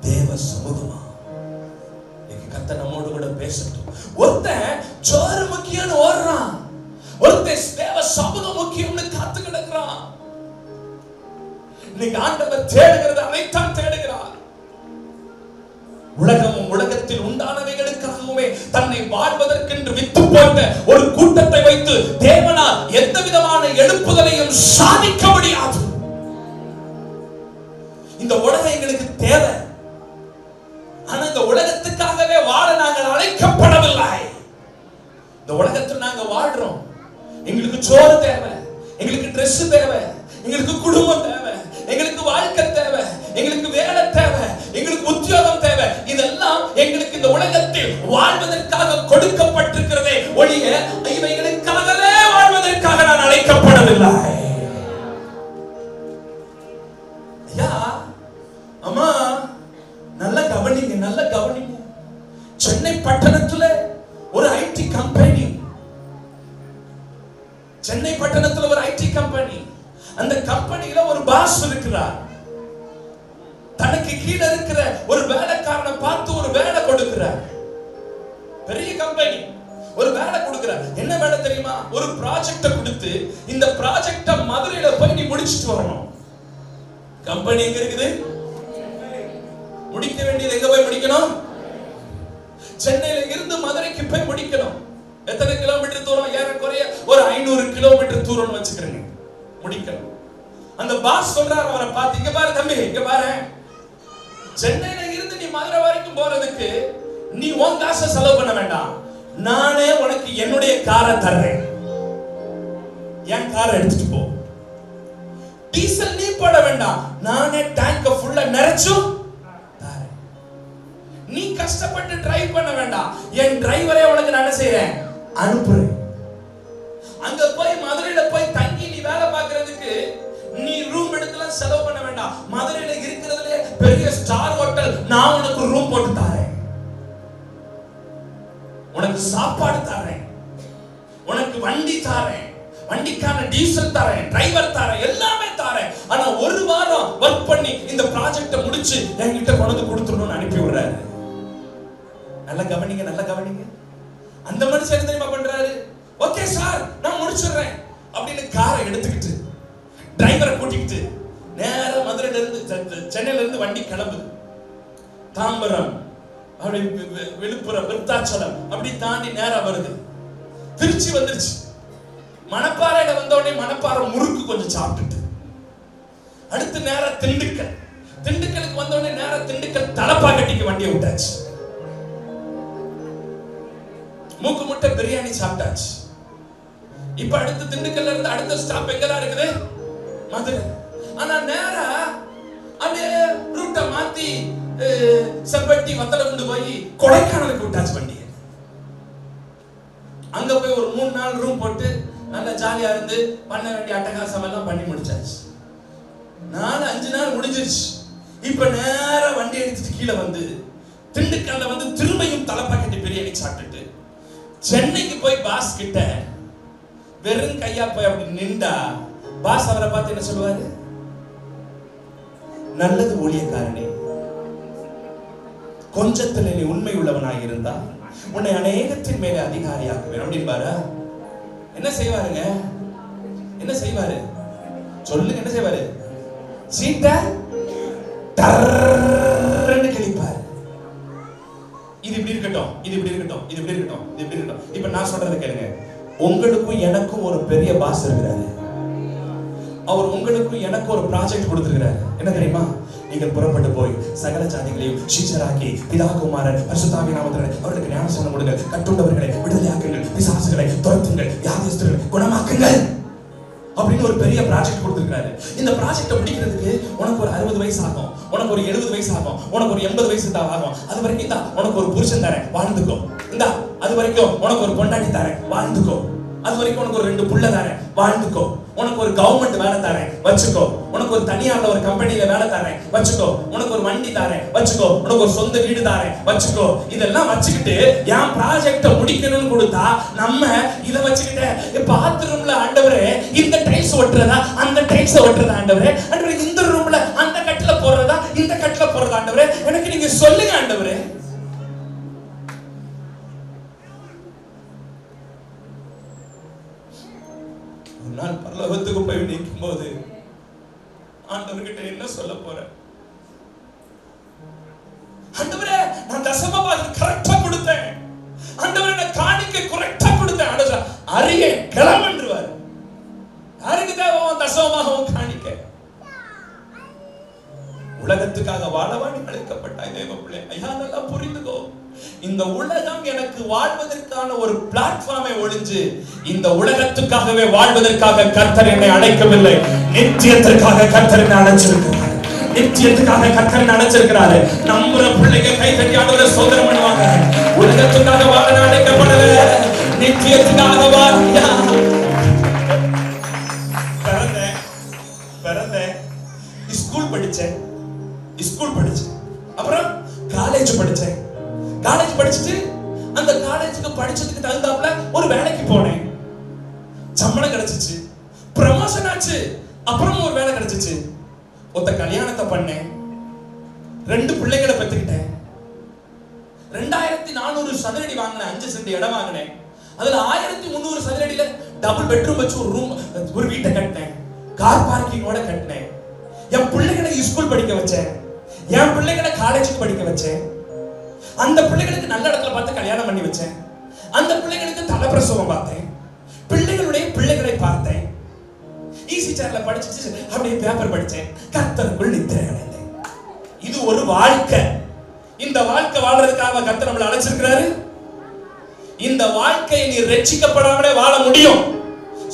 தேவ சமூகமா? கர்த்தர் நம்மோடு கூட பேசட்டும். ஒருத்தன் சோறு முக்கியம்னு ஓடுறான், ஒருத்தன் தேவ சமூகம் முக்கியம்னு காத்து கிடக்குறான். இன்னைக்கு ஆண்டவர் தேடுகிறது அதைத்தான் தேடுகிறார். உலகமும் உலகத்தில் உண்டானவைகளுக்காகவுமே தன்னை வாழ்வதற்கென்று வித்து போட்ட ஒரு கூட்டத்தை வைத்து தேவனால் எந்த விதமான எழுப்புதலையும் சாதிக்க முடியாது. இந்த உலகம் எங்களுக்கு தேவை, ஆனா இந்த உலகத்துக்காகவே வாழ நாங்கள் அழைக்கப்படவில்லை. இந்த உலகத்தில் நாங்க வாழ்றோம். எங்களுக்கு சோறு தேவை, எங்களுக்கு Dress தேவை, எங்களுக்கு குடும்பம் தேவை, எங்களுக்கு வாழ்க்கை தேவை, எங்களுக்கு வேலை தேவை, எங்களுக்கு உத்தியோகம் தேவை. இதெல்லாம் எங்களுக்கு இந்த உலகத்தில் வாழ்வதற்காக கொடுக்கப்பட்டிருக்கிறதே ஒழிய இவைகளுக்காகவே வாழ்வதற்காக நான் அழைக்கப்படவில்லை. ஐயா அம்மா நல்ல கவனிங்க, நல்ல கவனிங்க. சென்னை பட்டணத்துல ஒரு ஐடி கம்பெனி, சென்னை பட்டணத்துல ஒரு ஐடி கம்பெனி. அந்த கம்பெனியில ஒரு பாஸ் இருக்கிறார். தனக்கு கீழே இருக்கிற ஒரு வேலைக்காரனை பார்த்து ஒரு வேலை கொடுக்கிறார். பெரிய கம்பெனி ஒரு வேலை கொடுக்கிறார். என்ன வேலை தெரியுமா? ஒரு ப்ராஜெக்ட கொடுத்து இந்த ப்ராஜெக்ட மதுரையில போய் நீ முடிச்சிட்டு வரணும். கம்பெனி எங்க இருக்குது? முடிக்க வேண்டியது எங்க போய் முடிக்கணும்? சென்னையில இருந்து மதுரைக்கு போய் முடிக்கணும். எத்தனை கிலோமீட்டர் தூரம்? ஏறக்குறைய ஒரு 500 கிலோமீட்டர் தூரம்னு வச்சுக்கிறேங்க, முடிக்கணும். அந்த பாஸ் சொல்றாரு அவரை பார்த்து, இங்க பாரு தம்பி, இங்க பாரு, சென்னையில இருந்து நீ மதுரை வரைக்கும் போறதுக்கு நீ உன் காசை செலவு பண்ண வேண்டாம், நானே உனக்கு என்னுடைய காரை தர்றேன், என் காரை எடுத்துட்டு போ. டீசல் நீ போட வேண்டாம், நானே டேங்க ஃபுல்லா நிறைச்சும் தரேன். நீ கஷ்டப்பட்டு டிரைவ் பண்ண வேண்டாம், என் டிரைவரே உனக்கு நான் செய்றேன், அனுப்புறேன். அங்க போய் மதுரையில போய் தங்கி நீ வேலை பார்க்கிறதுக்கு நீ ரூம் எடுத்துலாம் செலவு பண்ண வேண்டாம். மதுரையில இருக்கிறதுலே பெரிய ஸ்டார் ஹோட்டல் நான் உனக்கு ரூம் போட்டு தரேன், உனக்கு சாப்பாடு தரேன், உனக்கு வண்டி தரேன், வண்டிக்கான டீசல் தரேன், டிரைவர் தரேன், எல்லாமே தரேன். ஆனா ஒரு வாரம் வர்க் பண்ணி இந்த ப்ராஜெக்ட முடிச்சு என்கிட்ட கொண்டு கொடுத்துடணும்னு அனுப்பி விடுறாரு. நல்ல கவனிங்க, நல்ல கவனிங்க. அந்த மனுஷன் தெரியுமா பண்றாரு? ஓகே சார் நான் முடிச்சிடுறேன் அப்படின்னு காரை எடுத்துக்கிட்டு டிரைவரை கூட்டிக்கிட்டு நேரா மதுரையில இருந்து சென்னையில இருந்து வண்டி கிளம்புது. தாம்பரம், அப்படி விழுப்புரம், விருத்தாச்சலம் அப்படி தாண்டி நேரா வருது. திருச்சி வந்துருச்சு. மணப்பாறையில வந்த உடனே மணப்பாறை முறுக்கு கொஞ்சம் சாப்பிட்டுட்டு அடுத்து நேரா திண்டுக்கல், திண்டுக்கலுக்கு வந்த உடனே நேரா திண்டுக்கல் தலப்பாக்கட்டிக்கு வண்டியை விட்டாச்சு. மூக்கு முட்டை பிரியாணி சாப்பிட்டாச்சு. இப்ப அடுத்து திண்டுக்கல்ல இருந்து அடுத்த ஸ்டாப் எங்கதான் இருக்குது? மதுரை. ஆனா நேரா அப்படியே ரூட்ட மாத்தி செம்பட்டி வத்தல கொண்டு போய் கொடைக்கானலுக்கு விட்டாச்சு வண்டியை. அங்க போய் ஒரு 3 நாள் ரூம் போட்டு நல்லா ஜாலியா இருந்து பண்ண வேண்டிய அட்டகாசம் எல்லாம் பண்ணி முடிச்சாச்சு. 4-5 நாள் முடிஞ்சிருச்சு. இப்ப நேரா வண்டி எடுத்துட்டு கீழே வந்து திண்டுக்கல்ல வந்து திரும்பியும் தலப்பாக்கட்டி பிரியாணி சாப்பிட்டுட்டு சென்னைக்கு போய் பாஸ் கிட்ட வெறும் கையா போய் அப்படி நின்றா பாஸ் அவரை பார்த்து என்ன சொல்லுவாரு? நல்லது ஊழியக்காரனே, கொஞ்சத்துல நீ உண்மை உள்ளவனாக இருந்தா உன்னை அநேகத்தின் மேலே அதிகாரியாக்குவேன் அப்படின்பாரா? என்ன செய்வாருங்க? என்ன செய்வாரு சொல்லுங்க? என்ன செய்வாரு? சீட்ட டர்ன்னு கிழிப்பாரு. இது இப்படி இருக்கட்டும், இது இப்படி இருக்கட்டும், இது இப்படி இருக்கட்டும், இது இப்படி இருக்கட்டும். இப்ப நான் சொல்றதை கேளுங்க. உங்களுக்கும் எனக்கும் ஒரு பெரிய பாஸ் இருக்கிறாரு. அவர் உங்களுக்கும் எனக்கும் ஒரு ப்ராஜெக்ட் கொடுத்திருக்கிறாரு. என்ன தெரியுமா? நீங்கள் புறப்பட்டு போய் சகல ஜாதிகளையும் சீஷராக்கி பிதா குமாரன் பரிசுத்தாவின் நாமத்திலே அவர்களுக்கு ஞானஸ்நானம் கொடுங்கள், கட்டுண்டவர்களை விடுதலையாக்குங்கள், பிசாசுகளை துரத்துங்கள், வியாதியஸ்தர்களை குணமாக்குங்கள் அப்படின்னு ஒரு பெரிய ப்ராஜெக்ட் கொடுத்திருக்காரு. இந்த ப்ராஜெக்ட முடிக்கிறதுக்கு உனக்கு ஒரு 60 வயசு ஆகும், உனக்கு ஒரு 70 வயசு ஆகும், உனக்கு ஒரு 80 வயசு தான் ஆகும். அது வரைக்கும் இந்தா உனக்கு ஒரு புருஷன் தரேன் வாழ்ந்துக்கோ, இந்தா அது வரைக்கும் உனக்கு ஒரு பொண்டாட்டி தரேன் வாழ்ந்துக்கோ, அது வரைக்கும் உனக்கு ஒரு 2 புள்ள தரேன் வாழ்ந்துக்கோ, உனக்கு ஒரு கவர்மெண்ட் வேலை தரேன் வச்சுக்கோ, உனக்கு ஒரு தனியார்ல ஒரு கம்பெனில வேலை தரேன் வச்சுக்கோ, உனக்கு ஒரு வண்டி தரேன் வச்சுக்கோ, உனக்கு ஒரு சொந்த வீடு தரேன் வச்சுக்கோ. இதெல்லாம் வச்சுக்கிட்டு என் ப்ராஜெக்ட முடிக்கணும்னு கொடுத்தா நம்ம இத வச்சுக்கிட்டு பாத்ரூம்ல ஆண்டவரே இந்த டைல்ஸ் ஒட்டுறதா அந்த டைல்ஸ் ஒட்டுறதா ஆண்டவரே, ஆண்டவரே இந்த ரூம்ல அந்த கட்டில போறதா ஆண்டவரே நான் தசமபாகம் கரெக்டா கொடுத்தேன், ஆண்டவரே நான் காணிக்கை கரெக்டா கொடுத்தேன். ஆண்டவர் அரிய கிளம்புவார். யாருக்கு தேவை தசமபாகம் காணிக்கை? உலகத்துக்காக வாழவாடி அழைக்கப்பட்டாய் தேவ பிள்ளை. ஐயா நல்லா புரிந்துக்கோ, இந்த உலகம் எனக்கு வாழ்வதற்கான ஒரு பிளாட்ஃபார்மை ஒழிஞ்சு இந்த உலகத்துக்காகவே வாழ்வதற்காக கர்த்தர் என்னை அழைக்கவில்லை. நித்தியத்திற்காக கர்த்தர் என்னை அழைச்சிருக்கிறார். நித்தியத்துக்காக கர்த்தர் அழைச்சிருக்கிறாரு. நம்புற பிள்ளைங்க கை தட்டி ஆண்டவரை சோதனை பண்ணுவாங்க. உலகத்துக்காக வாழ அழைக்கப்படல, நித்தியத்துக்காக வாழ. பிறந்தேன், ஸ்கூல் படிச்சேன், அப்புறம் காலேஜ் படிச்சேன். காலேஜ் படிச்சுட்டு அந்த காலேஜுக்கு படிச்சதுக்கு தகுந்தாப்புல ஒரு வேலைக்கு போனேன். சம்பளம் கிடைச்சிச்சு, ப்ரமோஷன் ஆச்சு, அப்புறம் ஒரு வேலை கிடைச்சிச்சு. ஒத்த கல்யாணத்தை பண்ணேன், 2 பிள்ளைகளை பெற்றுக்கிட்டேன். 2400 சதுரடி வாங்கினேன், 5 சென்ட் இடம் வாங்கினேன். அதுல 1300 சதுரடியில டபுள் பெட்ரூம் வச்சு ஒரு வீட்டை கட்டினேன். கார் பார்க்கிங்கோட கட்டினேன். என் பிள்ளைகளை ஸ்கூல் படிக்க வச்சேன், என் பிள்ளைகளை காலேஜுக்கு படிக்க வச்சேன். அந்த பிள்ளைகளுக்கு நல்ல இடத்துல பார்த்து கல்யாணம் பண்ணி வச்சேன். அந்த பிள்ளைகளுக்கு தலைப்பிரசவம் பார்த்தேன், பிள்ளைகளுடைய பிள்ளைகளை பார்த்தேன். ஈஸி சேர்ல படிச்சிட்டு அப்படியே பேப்பர் படிச்சேன். கர்த்தருக்குள் நித்திரை அடைந்தேன். இது ஒரு வாழ்க்கை. இந்த வாழ்க்கை வாழ்றதுக்காக கர்த்தர் நம்மளை அழைச்சிருக்கிறாரு. இந்த வாழ்க்கையை நீ ரட்சிக்கப்படாமலே வாழ முடியும்.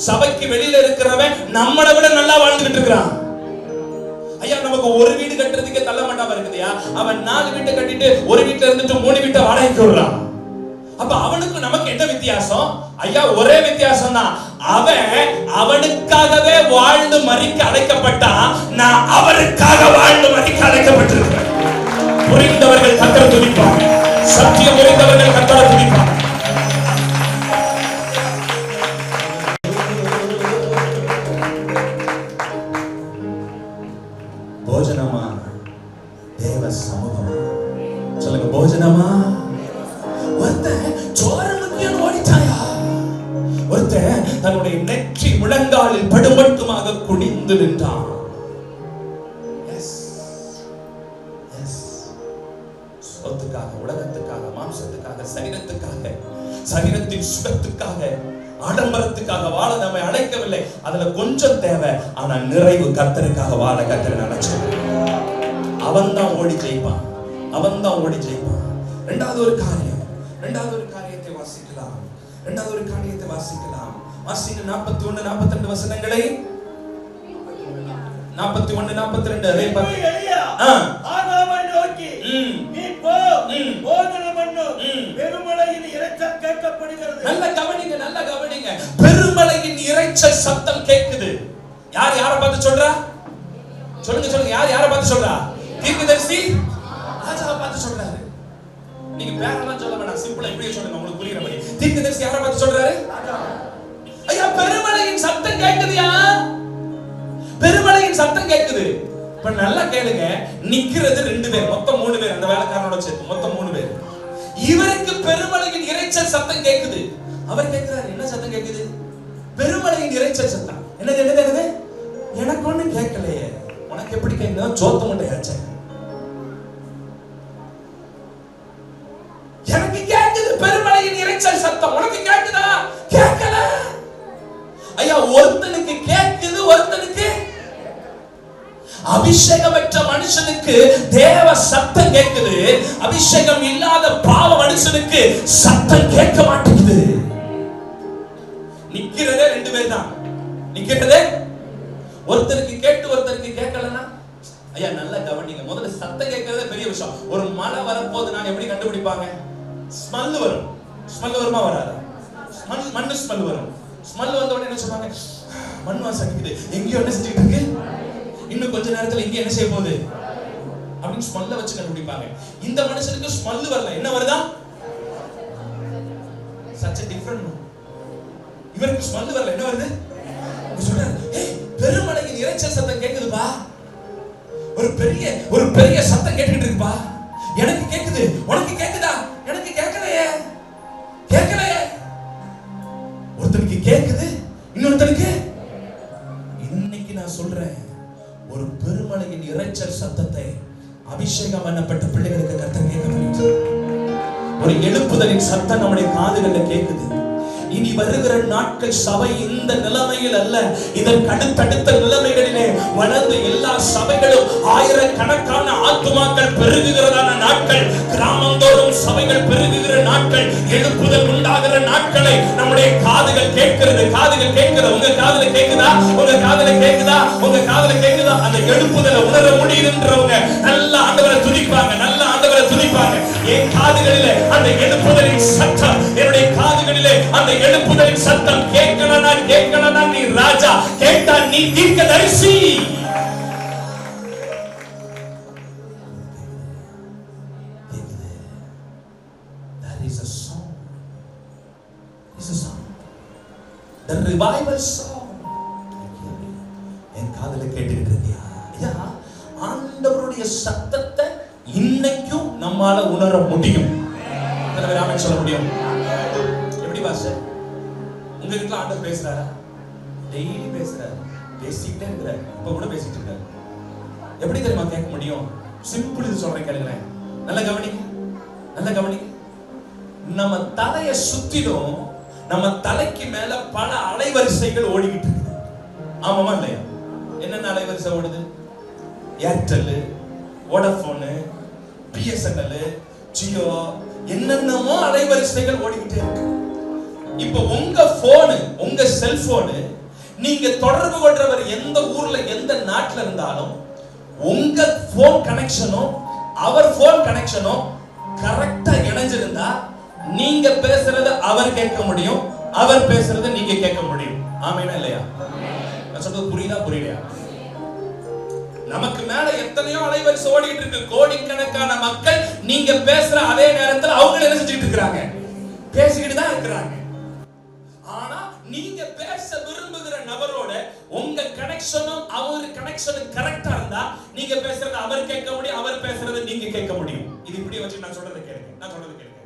சபைக்கு வெளியில இருக்கிறவன் நம்மளை விட நல்லா வாழ்ந்துகிட்டு இருக்கிறான். ஐயா நமக்கு ஒரு வீடு கட்டுறதுக்கே தள்ள மாட்டாம இருக்குதுயா. அவன் 4 வீட்டை கட்டிட்டு ஒரு வீட்டுல இருந்துட்டு 3 வீட்டை வாடகைக்கு விடுறான். அப்ப அவனுக்கு நமக்கு என்ன வித்தியாசம்? ஐயா ஒரே வித்தியாசம் தான். அவன் அவனுக்காகவே வாழ்ந்து மரிக்க அழைக்கப்பட்டான், நான் அவருக்காக வாழ்ந்து மரிக்க அழைக்கப்பட்டிருக்கிறேன். புரிந்தவர்கள் கர்த்தரை துதிப்பாங்க, சத்தியம் புரிந்தவர்கள் கர்த்தரை துதிப்பாங்க. போஜனமா தேவ சமூகமா? சொல்லுங்க, போஜனமா? ஒருத்தன் சோறு முக்கியம் ஓடிட்டாயா? ஒருத்தன் தன்னுடைய நெற்றி முழங்காலில் படுமட்டுமாக குனிந்து நின்றான். சொத்துக்காக, உலகத்துக்காக, மாம்சத்துக்காக, சரீரத்துக்காக, சரீரத்தின் சுகத்துக்காக, ஆடம்பரத்துக்காக வாழ நம்மை அழைக்கவில்லை. அதுல கொஞ்சம் தேவை, ஆனா நிறைவு கர்த்தருக்காக வாழ கர்த்தர் அழைச்சார். அவன் தான் ஓடி ஜெயிப்பான், அவன் தான் ஓடி ஜெயிப்பான். இரண்டாவது ஒரு காரியத்தை வாசிக்கலாம். வாசிங்க 41 42 வசனங்களை. 41 42 அதே பாருங்க. ஆகாமை நோக்கி நீ போ, போஜனம் பண்ணு, பெருமழையின் இரைச்சல் கேட்கப்படுகிறது. நல்ல கவனிங்க. பெருமழையின் இரைச்சல் சத்தம் கேட்குது. யாரை பார்த்து சொல்றா? சொல்லுங்க. யாரை பார்த்து சொல்றா? தீர்க்கதரிசி ராஜாவை பார்த்து சொல்றாரு. நீங்க பேரெல்லாம் சொல்ல வேண்டாம், சிம்பிளா இப்படியே சொல்லுங்க, உங்களுக்கு புரியுற மாதிரி. தீர்க்கதரிசி யாரை பார்த்து சொல்றாரு? ஐயா பெருமழையின் சத்தம் கேட்குதுயா, பெருமழையின் சத்தம் கேட்குது. இப்ப நல்லா கேளுங்க, நிக்கிறது 2 பேர், மொத்தம் 3 பேர், அந்த வேலைக்காரனோட சேர்த்து மொத்தம் 3 பேர். இவருக்கு பெருமழையின் இரைச்சல் சத்தம் கேட்குது. அவர் கேட்கிறாரு, என்ன சத்தம் கேட்குது? பெருமழையின் இரைச்சல் சத்தம். என்னது? எனக்கு ஒண்ணு கேட்கலையே. உனக்கு எப்படி கேட்குதா? சோத்த மட்டும் ஏச்சேன். எனக்கு கேட்குது பெருமழையின் இரைச்சல் சத்தம். உனக்கு கேட்குதா? கேட்கல. ஐயா ஒருத்தனுக்கு கேட்குது, ஒருத்தனுக்கு. அபிஷேகமற்ற மனுஷனுக்கு தேவ சத்தம் கேட்குது, அபிஷேகம் இல்லாத பாவ மனுஷனுக்கு சத்தம் கேட்க மாட்டேங்குது. நிக்கிறதே 2 பேர் தான். நிக்கிறதே ஒருத்தருக்கு கேட்டு ஒருத்தருக்கு கேட்கலன்னா, ஐயா நல்லா கவனிங்க. முதல்ல சத்தம் கேட்கறதே பெரிய விஷயம். ஒரு மழை வரப்போது நான் எப்படி கண்டுபிடிப்பாங்க? ஸ்மெல் வரும். ஸ்மெல் வருமா வராதா? மண்ணு ஸ்மெல் வரும். ஸ்மெல் வந்த உடனே என்ன சொல்றாங்க? மண் வாசம் அடிக்குது, எங்கேயோ என்ன செஞ்சுட்டு இருக்கு, இன்னும் கொஞ்ச நேரத்துல இங்க என்ன செய்ய போகுது அப்படின்னு ஸ்மெல்ல வச்சு கண்டுபிடிப்பாங்க. இந்த மனுஷனுக்கு ஸ்மெல் வரல, என்ன வருதா? such a different. இவருக்கு ஸ்மெல் வரல, என்ன வருது? சொல்றாரு, பெருமழையின் இரைச்சல் சத்தம் கேக்குதுப்பா, ஒரு பெரிய சத்தம் கேட்டுக்கிட்டு இருக்குப்பா. எனக்கு கேக்குது, உனக்கு கேக்குதா? எனக்கு கேட்கலையே. ஒருத்தனுக்கு கேக்குது, இன்னொருத்தனுக்கு. இன்னைக்கு நான் சொல்றேன், ஒரு பெருமழையின் இரைச்சல் சத்தத்தை அபிஷேகம் பண்ணப்பட்ட பிள்ளைகளுக்கு கர்த்தர் கேட்க வேண்டும். ஒரு எழுப்புதலின் சத்தம் நம்முடைய காதுகளில் கேட்குது. இனி வருகிற நாட்கள் சபை இந்த நிலைமையில் அல்ல, இதற்கு அடுத்தடுத்த நிலைமைகளிலே வளர்ந்து எல்லா சபைகளும் ஆயிரக்கணக்கான ஆத்துமாக்கள் பெருகுகிறதான நாட்கள், கிராமந்தோறும் சபைகள் பெருகுகிற நாட்கள், எழுப்புதல் உண்டாகிற நாட்களை நம்முடைய காதுகள் கேட்கிறது. காதுகள் கேட்கிறது. உங்க காதுல கேட்குதா? உங்க காதுல கேட்குதா? உங்க காதுல கேட்குதா? அந்த எழுப்புதலை உணர முடியுதுன்றவங்க நல்ல ஆண்டவரை துதிப்பாங்க, நல்ல ஆண்டவரை துதிப்பாங்க. என் காதுகளிலே அந்த எழுப்புதலின் சத்தம், என்னுடைய காதுகளிலே அந்த எழுப்புதலின் சத்தம் கேட்கலனா நீ ராஜா, கேட்டா நீ தீர்க்கதரிசி. There is a song. It's a song. The revival song. என் காதுல கேட்டுக்கிட்டு இருக்கியா? ஐயா, ஆண்டவருடைய சத்தத்தை இன்னைக்கும் நம்மால உணர முடியும். ஆமென் சொல்ல முடியும். எப்படி பாஸ்டர்? உங்க வீட்டுல ஆண்டவர் பேசுறாரா? டெய்லி பேசுறாரு, பேசிக்கிட்டே இருக்கிறாரு, இப்ப கூட பேசிட்டு இருக்காரு. எப்படி தெரியுமா கேட்க முடியும்? சிம்பிள், இது சொல்றேன் கேளுங்களேன். நல்ல கவனிங்க, நல்ல கவனிங்க. நம்ம தலையை சுத்திலும் நம்ம தலைக்கு மேல பல அலைவரிசைகள் ஓடிக்கிட்டு இருக்கு. ஆமாமா இல்லையா? என்னென்ன அலைவரிசை ஓடுது? ஏர்டெல், வோடபோன், பிஎஸ்என்எல், ஜியோ, என்னென்னமோ அலைவரிசைகள் ஓடிக்கிட்டே இருக்கு. இப்ப உங்க போனு, உங்க செல்போனு, நீங்க தொடர்பு கொள்றவர் எந்த ஊர்ல எந்த நாட்டுல இருந்தாலும் உங்க போன் கனெக்ஷனும் அவர் போன் கனெக்ஷனும் கரெக்டா இணைஞ்சிருந்தா நீங்க பேசுறத அவர் கேட்க முடியும், அவர் பேசுறத நீங்க கேட்க முடியும். ஆமேனா இல்லையா? நான் சொல்றது புரியுதா புரியலையா? நமக்கு மேல எத்தனையோ அலைவரிசை ஓடிட்டு இருக்கு. கோடிக்கணக்கான மக்கள் நீங்க பேசுற அதே நேரத்தில் அவங்க என்ன செஞ்சுட்டு இருக்காங்க? பேசிக்கிட்டு தான் இருக்கிறாங்க. ஆனா நீங்க பேச விரும்புகிற நபரோட உங்க கனெக்ஷனும் அவர் கனெக்ஷனும் கரெக்டா இருந்தா நீங்க பேசுறத அவர் கேட்க முடியும், அவர் பேசுறத நீங்க கேட்க முடியும். இது இப்படி வச்சு நான் சொல்றதை கேளுங்க, நான் சொல்றதை கேளுங்க.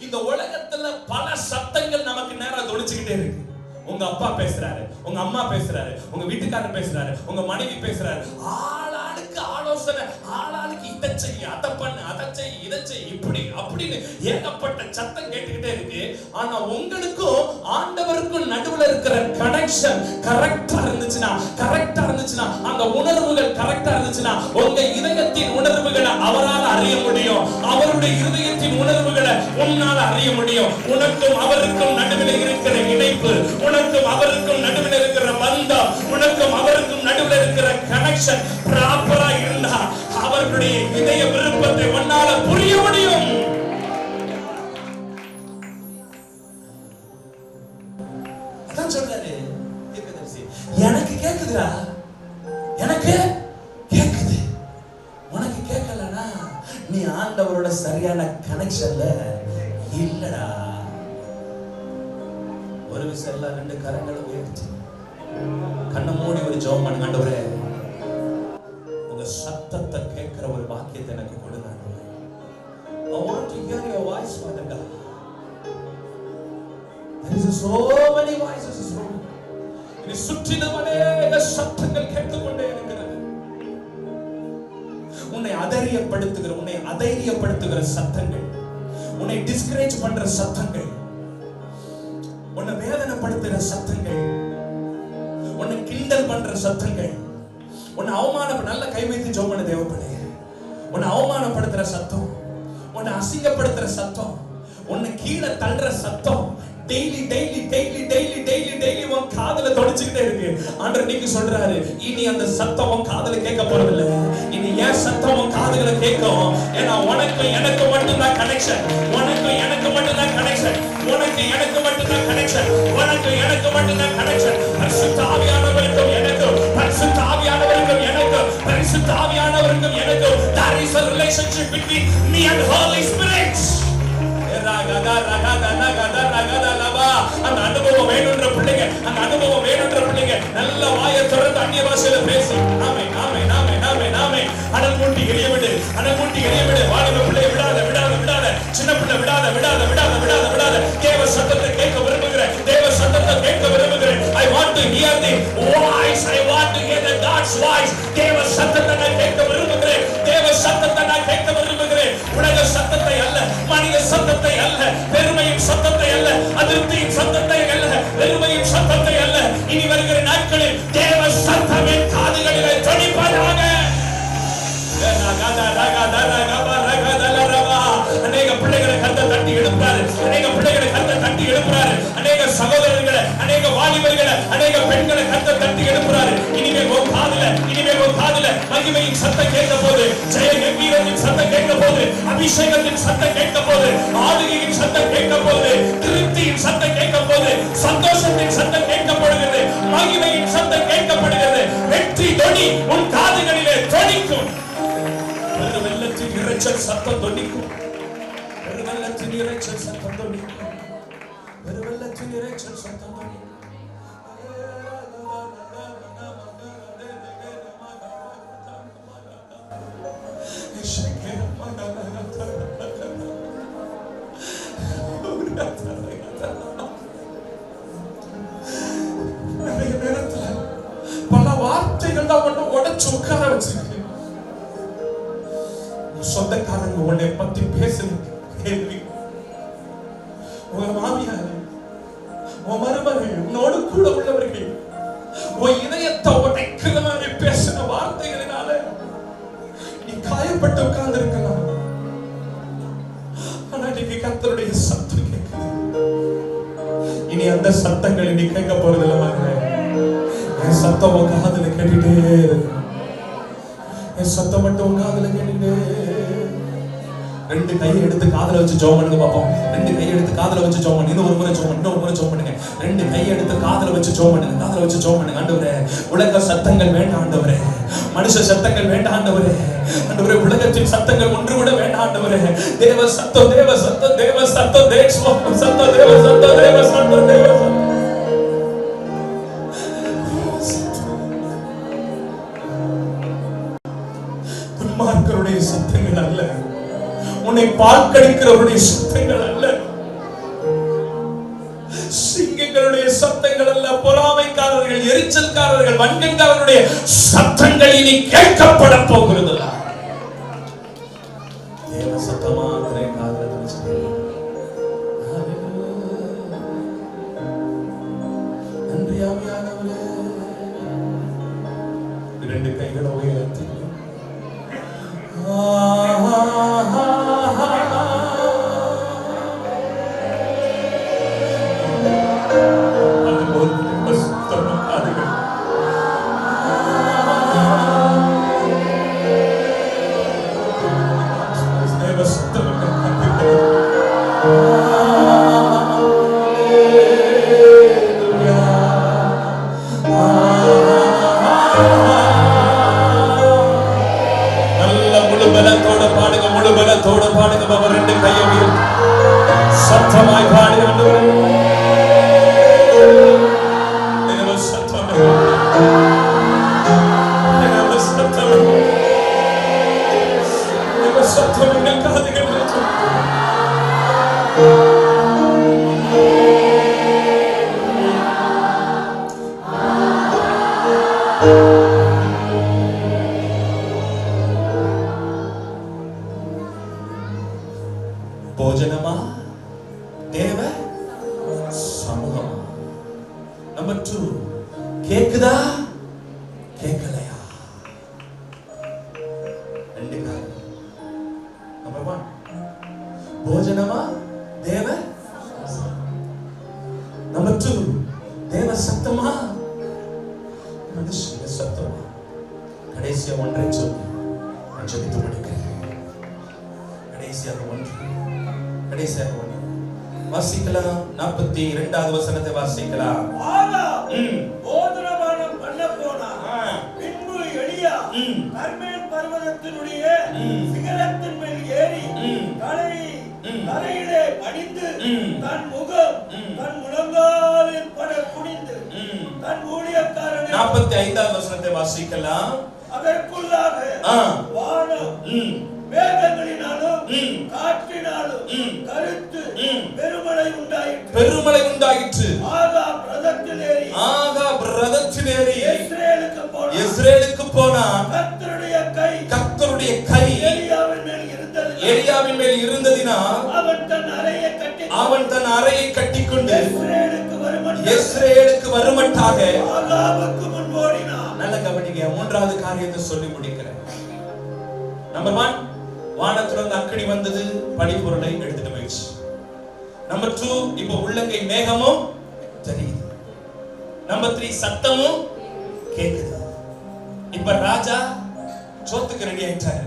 இந்த உலகத்துல பல சத்தங்கள் நமக்கு நேரா தொழிச்சுக்கிட்டே இருக்கு. உங்க அப்பா பேசுறாரு, உங்க அம்மா பேசுறாரு, உங்க வீட்டுக்காரர் பேசுறாரு, உங்க மனைவி பேசுறாரு. ஆளாளுக்கு ஆலோசனை, ஆளாளுக்கு இதை செய், அதை பண்ணு, அதை செய், இதை செய், இப்படி அப்படின்னு ஏகப்பட்ட சத்தம் கேட்டுக்கிட்டே இருக்கு. ஆனா உங்களுக்கும் ஆண்டவருக்கும் நடுவுல இருக்கிற கனெக்ஷன் கரெக்டா இருந்துச்சுன்னா, கரெக்டா இருந்துச்சுன்னா, அந்த உணர்வுகள் கரெக்டா இருந்துச்சுன்னா உங்க இதயத்தின் உணர்வுகளை அவரால் அறிய முடியும், அவருடைய இதயத்தின் உணர்வுகளை உன்னால அறிய முடியும். உனக்கும் அவருக்கும் நடுவில் இருக்கிற இணைப்பு, உனக்கும் அவருக்கும் நடுவில் இருக்கிற பந்தம், உனக்கும் அவருக்கும் நடுவில் இருக்கிற கனெக்ஷன் ப்ராப்பரா இருந்தா அவர்களுடைய இதய விருப்பத்தை உன்னால புரிய முடியும். அதான் சொல்றாரு தீர்க்கதரிசி, எனக்கு கேக்குதுடா, எனக்கு கேக்குது. உனக்கு கேட்கலனா நீ ஆண்டவரோட சரியான கனெக்ஷன்ல இல்லடா. ஒரு விசைல ரெண்டு கரங்களை உயர்த்தி கண்ணை மூடி ஒரு ஜெபம் பண்ணுங்க. ஆண்டவரே, உங்க சத்தத்தை கேட்கிற ஒரு வாக்கியத்தை எனக்கு கொடுங்க. I want to hear your voice, Father God. There is so many voices in this room. இனி சுற்றிலும் அநேக சத்தங்கள் கேட்டுக்கொண்டே இருக்கிறது. உன்னை அதைரியப்படுத்துகிற, உன்னை அதைரியப்படுத்துகிற சத்தங்கள், உன்னை டிஸ்கரேஜ் பண்ற சத்தங்கள், உன்னை வேதனைப்படுத்துகிற சத்தங்கள், உன்னை கிண்டல் பண்ற சத்தங்கள், உன்னை அவமானப்படுத்த, நல்ல கை வைத்து ஜெபம் பண்ண தேவப்பிள்ளையே, உன்னை அவமானப்படுத்துற சத்தம், உன்னை அசிங்கப்படுத்துற சத்தம், உன்னை கீழே தள்ளுற சத்தம் daily daily daily daily daily daily உன் காதுல தொலைச்சுக்கிட்டே இருக்கு. ஆண்டவர் நீங்க சொல்றாரு, இனி அந்த சத்தம் உன் காதுல கேட்க போறதில்லை. இனி ஏன் சத்தம் உன் காதுல கேட்கும்? ஏன்னா உனக்கும் எனக்கு மட்டும்தான் கனெக்ஷன், உனக்கும் எனக்கு மட்டும்தான் கனெக்ஷன், உனக்கு எனக்கு மட்டும்தான் கனெக்ஷன், உனக்கு எனக்கு மட்டும்தான் கனெக்ஷன். பரிசுத்த ஆவியானவருக்கும் எனக்கும், பரிசுத்த ஆவியானவருக்கும் எனக்கும், பரிசுத்த ஆவியானவருக்கும் எனக்கும். There is a relationship between me and Holy Spirit. அந்த அனுபவம் வேணுன்ற பிள்ளைங்க, அந்த அனுபவம் வேணுன்ற பிள்ளைங்க நல்ல வாயை திறந்து அந்நிய பாஷையில பேசி ஆமென் ஆமென் ஆமென் ஆமென் ஆமென். அனல் மூட்டி எரிய விடு, அனல் மூட்டி எரிய விடு. வாலிப பிள்ளையை விடாத விடாத விடாத, சின்ன பிள்ளை விடாத விடாத விடாத விடாத விடாத. தேவ சத்தத்தை கேட்க விரும்புகிறேன், தேவ சத்தத்தை கேட்க விரும்புகிறேன். I want to hear the voice, I want to hear the God's voice. தேவ சத்தத்தை நான் கேட்க விரும்புகிறேன், தேவ சத்தத்தை அநேக பிள்ளைகளை கர்த்தர் தட்டி எழுப்புறாரு. அநேக பிள்ளைகளை கர்த்தர் தட்டி எழுப்புறாரு. அநேக சகோதரர்களை, அநேக வாலிபர்களை, அநேக பெண்களை கர்த்தர் தட்டி எழுப்புறாரு. இனிமே உன் காதுல மகிமையின் சத்தம் கேட்க போது, ஜெய கம்பீரத்தின் சத்தம் கேட்க போது, அபிஷேகத்தின் சத்தம் கேட்க போது, ஆளுகையின் சத்தம் கேட்க போது, திருப்தியின் சத்தம் கேட்க போது, சந்தோஷத்தின் சத்தம் கேட்கப்படுகிறது, மகிமையின் சத்தம் கேட்கப்படுகிறது. வெற்றி தொனி உன் காதுகளிலே தொனிக்கும். வெள்ளத்தின் இரைச்சல் சத்தம் தொனிக்கும். வெள்ளத்தின் இரைச்சல் சத்தம் தொனிக்கும். வெள்ளத்தின் இரைச்சல் சத்தம் தொனிக்கும். நிறைய நேரத்துல பல வார்த்தைகள் தான் மட்டும் உடைச்சு உட்கார வச்சிருக்கு. சொந்தக்காரங்க உன்னை பத்தி பேசுறது கேள்வி, உங்க மாமியார், உன் மருமகள், உன்னோடு கூட உள்ளவர்கள் உன் இதயத்தை உடைக்கிற மாதிரி பேசின வார்த்தைகளினால நீ காயப்பட்டு உட்கார்ந்து இருக்கலாம். ஆனா இன்னைக்கு கர்த்தருடைய சத்தம் கேட்குது. இனி அந்த சத்தங்களை நீ கேட்க போறது இல்ல மகனே. என் சத்தம் உன் காதுல கேட்டுட்டே இருக்கு. என் சத்தம் மட்டும் உன் காதுல கேட்டுட்டே. ரெண்டு கையை எடுத்து காதுல வச்சு ஜெபம் பண்ணுங்க பாப்போம். ரெண்டு கையை எடுத்து காதுல வச்சு ஜெபம் பண்ணுங்க. இன்னொரு முறை ஜெபம் பண்ணுங்க. ரெண்டு கையை எடுத்து காதுல வச்சு ஜெபம் பண்ணுங்க. காதுல வச்சு ஜெபம் பண்ணுங்க. ஆண்டவரே, உலக சத்தங்கள் வேண்டாம் ஆண்டவரே. மனுஷ சத்தங்கள் வேண்டாம் ஆண்டவரே. ஆண்டவரே, உலகத்தின் சத்தங்கள் ஒன்று கூட வேண்டாம் ஆண்டவரே. தேவ சத்தம், தேவ சத்தம், தேவ சத்தம், தேவ சத்தம், தேவ சத்தம், தேவ சத்தம், தேவ சத்தம். துன்மார்க்கருடைய சத்தங்கள் அல்ல, உன்னை பார்க்கடிக்கிறவருடைய சத்தங்கள் அல்ல, சிங்கங்களுடைய சத்தங்கள் அல்ல, பொறாமைக்காரர்கள், எரிச்சல்காரர்கள், வன்கண்காரருடைய சத்தங்கள் இனி கேட்கப்பட போகிறது. தேவ சத்தமா காதுல வச்சு நன்றி ஆவியானவரே. ரெண்டு கைகளை உயர்த்தி சத்தமாய் பாடுங்க. சத்தம் எங்கள் காதுகள் போஜனமா தேவ சமூகமா? நம்பர் 2, கேக்குதா கேட்கலையா? ரெண்டு காரணம். நம்பர் 1, போஜனமா தேவ. நம்பர் 2, தேவ சத்தமா மனுஷ சத்தமா? கடைசியா ஒன்றை சொல்லி ஜெபித்து முடிக்கிறேன். கடைசியாக ஒன்று வாசிக்கலாம். 42வது வசனத்தை வாசிக்கலாம். போதனபானம் பண்ண போனா பின்பு எலியா கர்மேல் பர்வதத்தினுடைய சிகரத்தின் மேல் ஏறி தரையிலே பணிந்து தன் முகம் தன் முழங்காலில் பட குனிந்து தன் ஊழியக்காரனை 45வது வசனத்தை வாசிக்கலாம். அதற்குள்ளாக வானம் மேகங்களினாலும் காற்றினாலும் கருத்து பெருமழை உண்டாயிற்று. ஆகாப் ரதத்திலேறி இஸ்ரேலுக்கு போனான். கர்த்தருடைய கை எலியாவின் மேல் இருந்ததினால் அவன் தன் அறையை கட்டிக்கொண்டு இஸ்ரேலுக்கு வருமட்டாக நல்ல கவனிங்க. 3வது காரியத்தை சொல்லி முடிக்கிறேன். நம்பர் 1, வானத்திலிருந்து அக்கினி வந்தது, பனிப்பொருளை எடுத்துட்டு போயிடுச்சு. நம்பர் 2, இப்போ உள்ளங்கை மேகமும் தெரியுது. நம்பர் 3, சத்தமும் கேக்குது. இப்ப ராஜா சோத்துக்கு ரெடி ஆயிட்டாரு.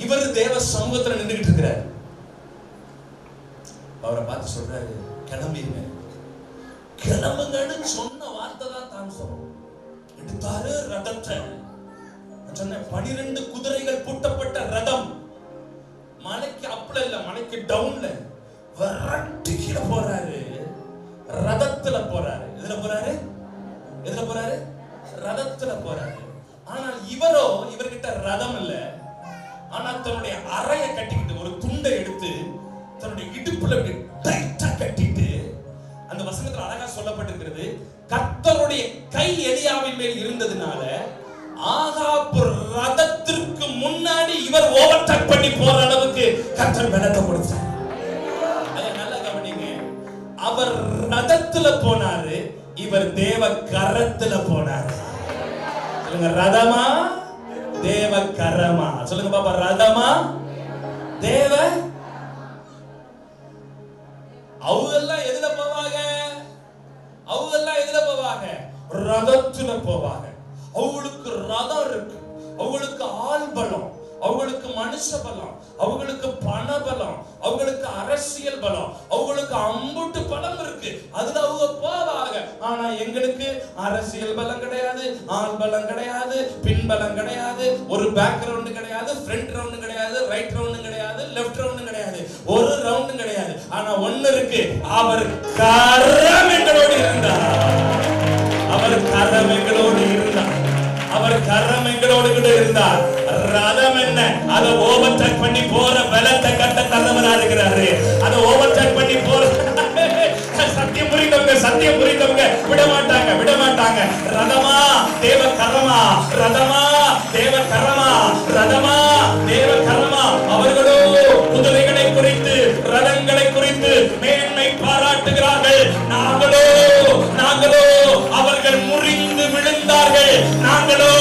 இவர் தேவ சமூகத்துல நின்றுகிட்டு இருக்கிறார். அவரை பார்த்து சொல்றாரு, கிளம்பிங்க. கிளம்புங்கன்னு சொன்ன வார்த்தை தான் சொல்லும். எடுத்தாரு ரதத்தை. சொன்ன 12 குதிரைகள் பூட்டப்பட்ட ரதம், மலைக்கு அப்ல இல்ல, மலைக்கு டவுன்ல வரட்டி கீழ போறாரு. ரதத்துல போறாரு. எதுல போறாரு? எதுல போறாரு? ரதத்துல போறாரு. ஆனால் இவர்கிட்ட ரதம் இல்ல. ஆனா தன்னுடைய அறையை கட்டிக்கிட்டு ஒரு துண்டை எடுத்து தன்னுடைய இடுப்புல டைட்டா கட்டிட்டு, அந்த வசனத்துல அழகா சொல்லப்பட்டிருக்கிறது, கர்த்தருடைய கை எலியாவின் மேல் இருந்ததுனால ஆகாப் ரதத்திற்கு முன்னாடி இவர் ஓவர்டேக் பண்ணி போற அளவுக்கு கர்த்தர் பலத்தை கொடுத்தார். அத நல்லா கவனிங்க. அவர் ரதத்துல போனாரு, இவர் தேவ கரத்துல போனாரு. சொல்லுங்க, ரதமா தேவ கரமா? சொல்லுங்க பாப்பா, ரதமா தேவ. அவங்கெல்லாம் எதுல போவாங்க? அவங்கெல்லாம் எதுல போவாங்க? ரதத்துல போவாங்க. அவங்களுக்கு ரதம் இருக்கு, அவங்களுக்கு ஆள் பலம், அவங்களுக்கு மனுஷ பலம், அவங்களுக்கு பண பலம், அவங்களுக்கு அரசியல் பலம், அவங்களுக்கு அம்புட்டு பலம் இருக்கு. அதுல அவங்க போவாங்க. ஆனா எங்களுக்கு அரசியல் பலம் கிடையாது, ஆள் பலம் கிடையாது, பின் பலம் கிடையாது, ஒரு பேக்ரவுண்ட் கிடையாது, ஃப்ரண்ட் ரவுண்ட் கிடையாது, ரைட் ரவுண்ட் கிடையாது, லெஃப்ட் ரவுண்ட் கிடையாது, ஒரு ரவுண்ட் கிடையாது. ஆனா ஒண்ணு இருக்கு, அவர் கரம் எங்களோடு இருந்தார். அவர் கரம் எங்களோடு இருந்தார். அவர் கரம் எங்களோடு கூட இருந்தார். ரதம் என்ன? அதை ஓவர்டேக் பண்ணி போற பலத்தை கட்ட தந்தவரா இருக்கிறாரு. அதை ஓவர்டேக் பண்ணி போற சத்தியம் புரிந்தவங்க விட மாட்டாங்க. ரதமா தேவ கரமா? ரதமா தேவ கரமா? ரதமா தேவ கரமா? அவர்களோ குதிரைகளை குறித்து, ரதங்களை குறித்து மேன்மை பாராட்டுகிறார்கள். நாங்களோ அவர்கள் முறிந்து விழுந்தார்கள், நாங்களோ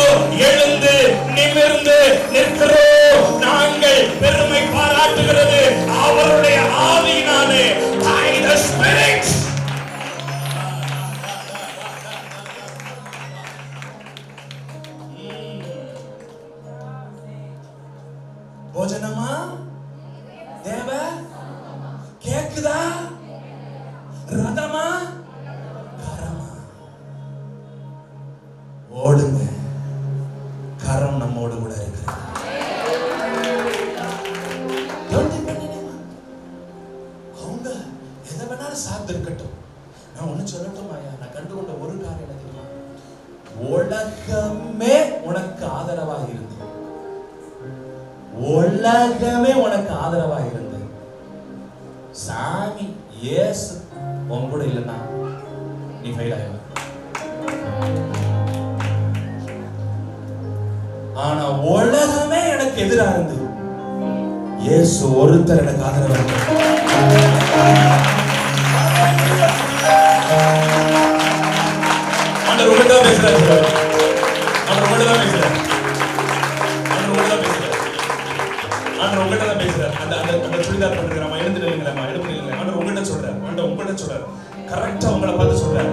எழுந்து நிமிர்ந்து நிற்கிறோம். நாங்கள் பெருமை பாராட்டுகிறது அவருடைய ஆவியினாலே. by the Spirit. போஜனமா தேவ கேக்குதா? ரதமா கரமா? ஓடுங்க, கரம் நம்மோடு கூட இருக்கிறது. அவங்க எதை வேணாலும் சார்ந்து இருக்கட்டும். நான் ஒண்ணு சொல்லட்டும் ஐயா, நான் கண்டுகொண்ட ஒரு காரியம் என்ன தெரியுமா? உலகமே உனக்கு ஆதரவா இருந்து, உலகமே உனக்கு ஆதரவா இருந்து, சாமி இயேசு உன் கூட இல்லைன்னா நீ ஃபெயில் ஆயிடுவ. ஆனா உலகமே எனக்கு எதிரா இருந்து, இயேசு ஒருத்தர் எனக்கு ஆதரவா இருக்கு. ஆண்டவர் உங்கள்கிட்ட பேசுறாரு. அந்த சுடிதார் பண்றீங்களாமா, எழுந்துடுங்களேம்மா, ஆண்டவர் உங்கள்கிட்ட சொல்றாரு. கரெக்டா உங்களை பார்த்து சொல்றாரு.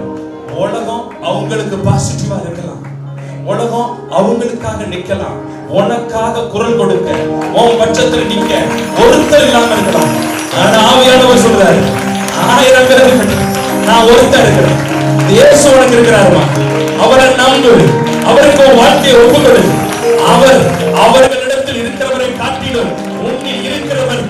உலகம் அவங்களுக்கு பாசிட்டிவா இருக்கலாம், உலகம் அவங்களுக்காக நிக்கலாம், உனக்காக குரல் கொடுக்க, உன் பட்சத்தில் நிக்க ஒருத்தர் இல்லாம இருக்கலாம். ஆனா ஆவியானவர் சொல்றாரு, 1000 பேர் இருக்கட்டும், நான் ஒருத்தர் இருக்கிறேன். இயேசு உனக்கு இருக்கிறாருமா, அவரை நம்பு, அவருக்கு வாழ்க்கையை ஒப்புக்கொடு. அவர்களிடத்தில் இருக்கிறவரை காட்டிலும் உன்னில் இருக்கிறவன்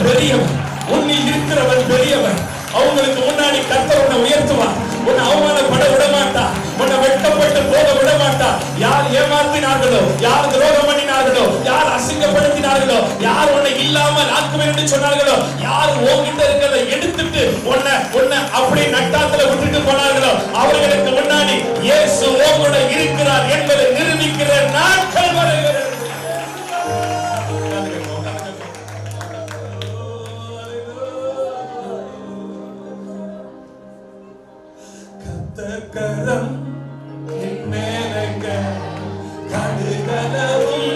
பெரியவன். அவங்களுக்கு முன்னாடி கர்த்தர் உன்னை உயர்த்துவார். உன்னை அவமானப்பட விட மாட்டா, உன்னை வெட்கப்பட்டு போக விட மாட்டா. யார் ஏமாத்தினார்களோ, யார் துரோகம் பண்ணினார்களோ, யார் அசிங்கப்படுத்தினார்களோ, யார் உன்னை இல்லாமல் ஆக்குவேன் என்று சொன்னார்களோ, யார் உன்கிட்ட இருக்கிறத எடுத்துட்டு உன்னை அப்படி நட்டாத்துல விட்டுட்டு போனார்களோ, அவர்களுக்கு முன்னாடி இயேசு உன்னோட இருக்கிறார் என்பதை நிரூபிக்கிற நாட்கள் வருகிறது. கரம் மேலங்க கடுகளவும்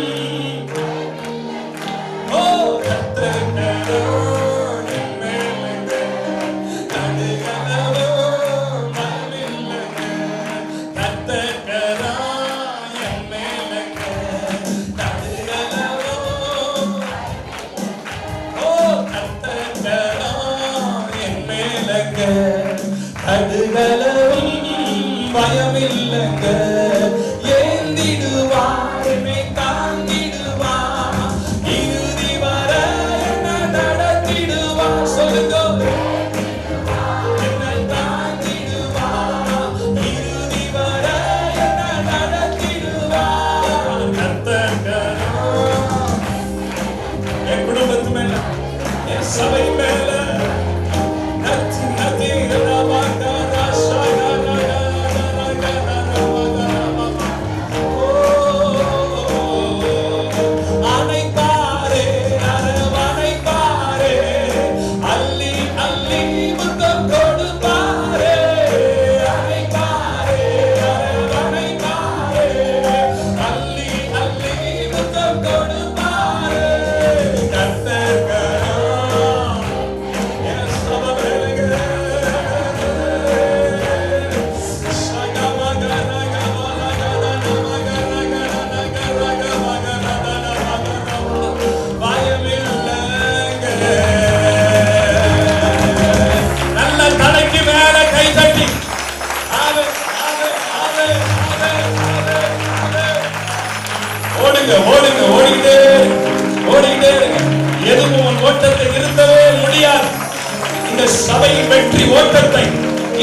சபையின் வெற்றி ஓட்டத்தை,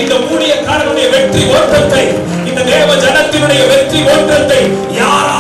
இந்த ஊழியக்காரனுடைய வெற்றி ஓட்டத்தை, இந்த தேவ ஜனத்தினுடைய வெற்றி ஓட்டத்தை யாரால்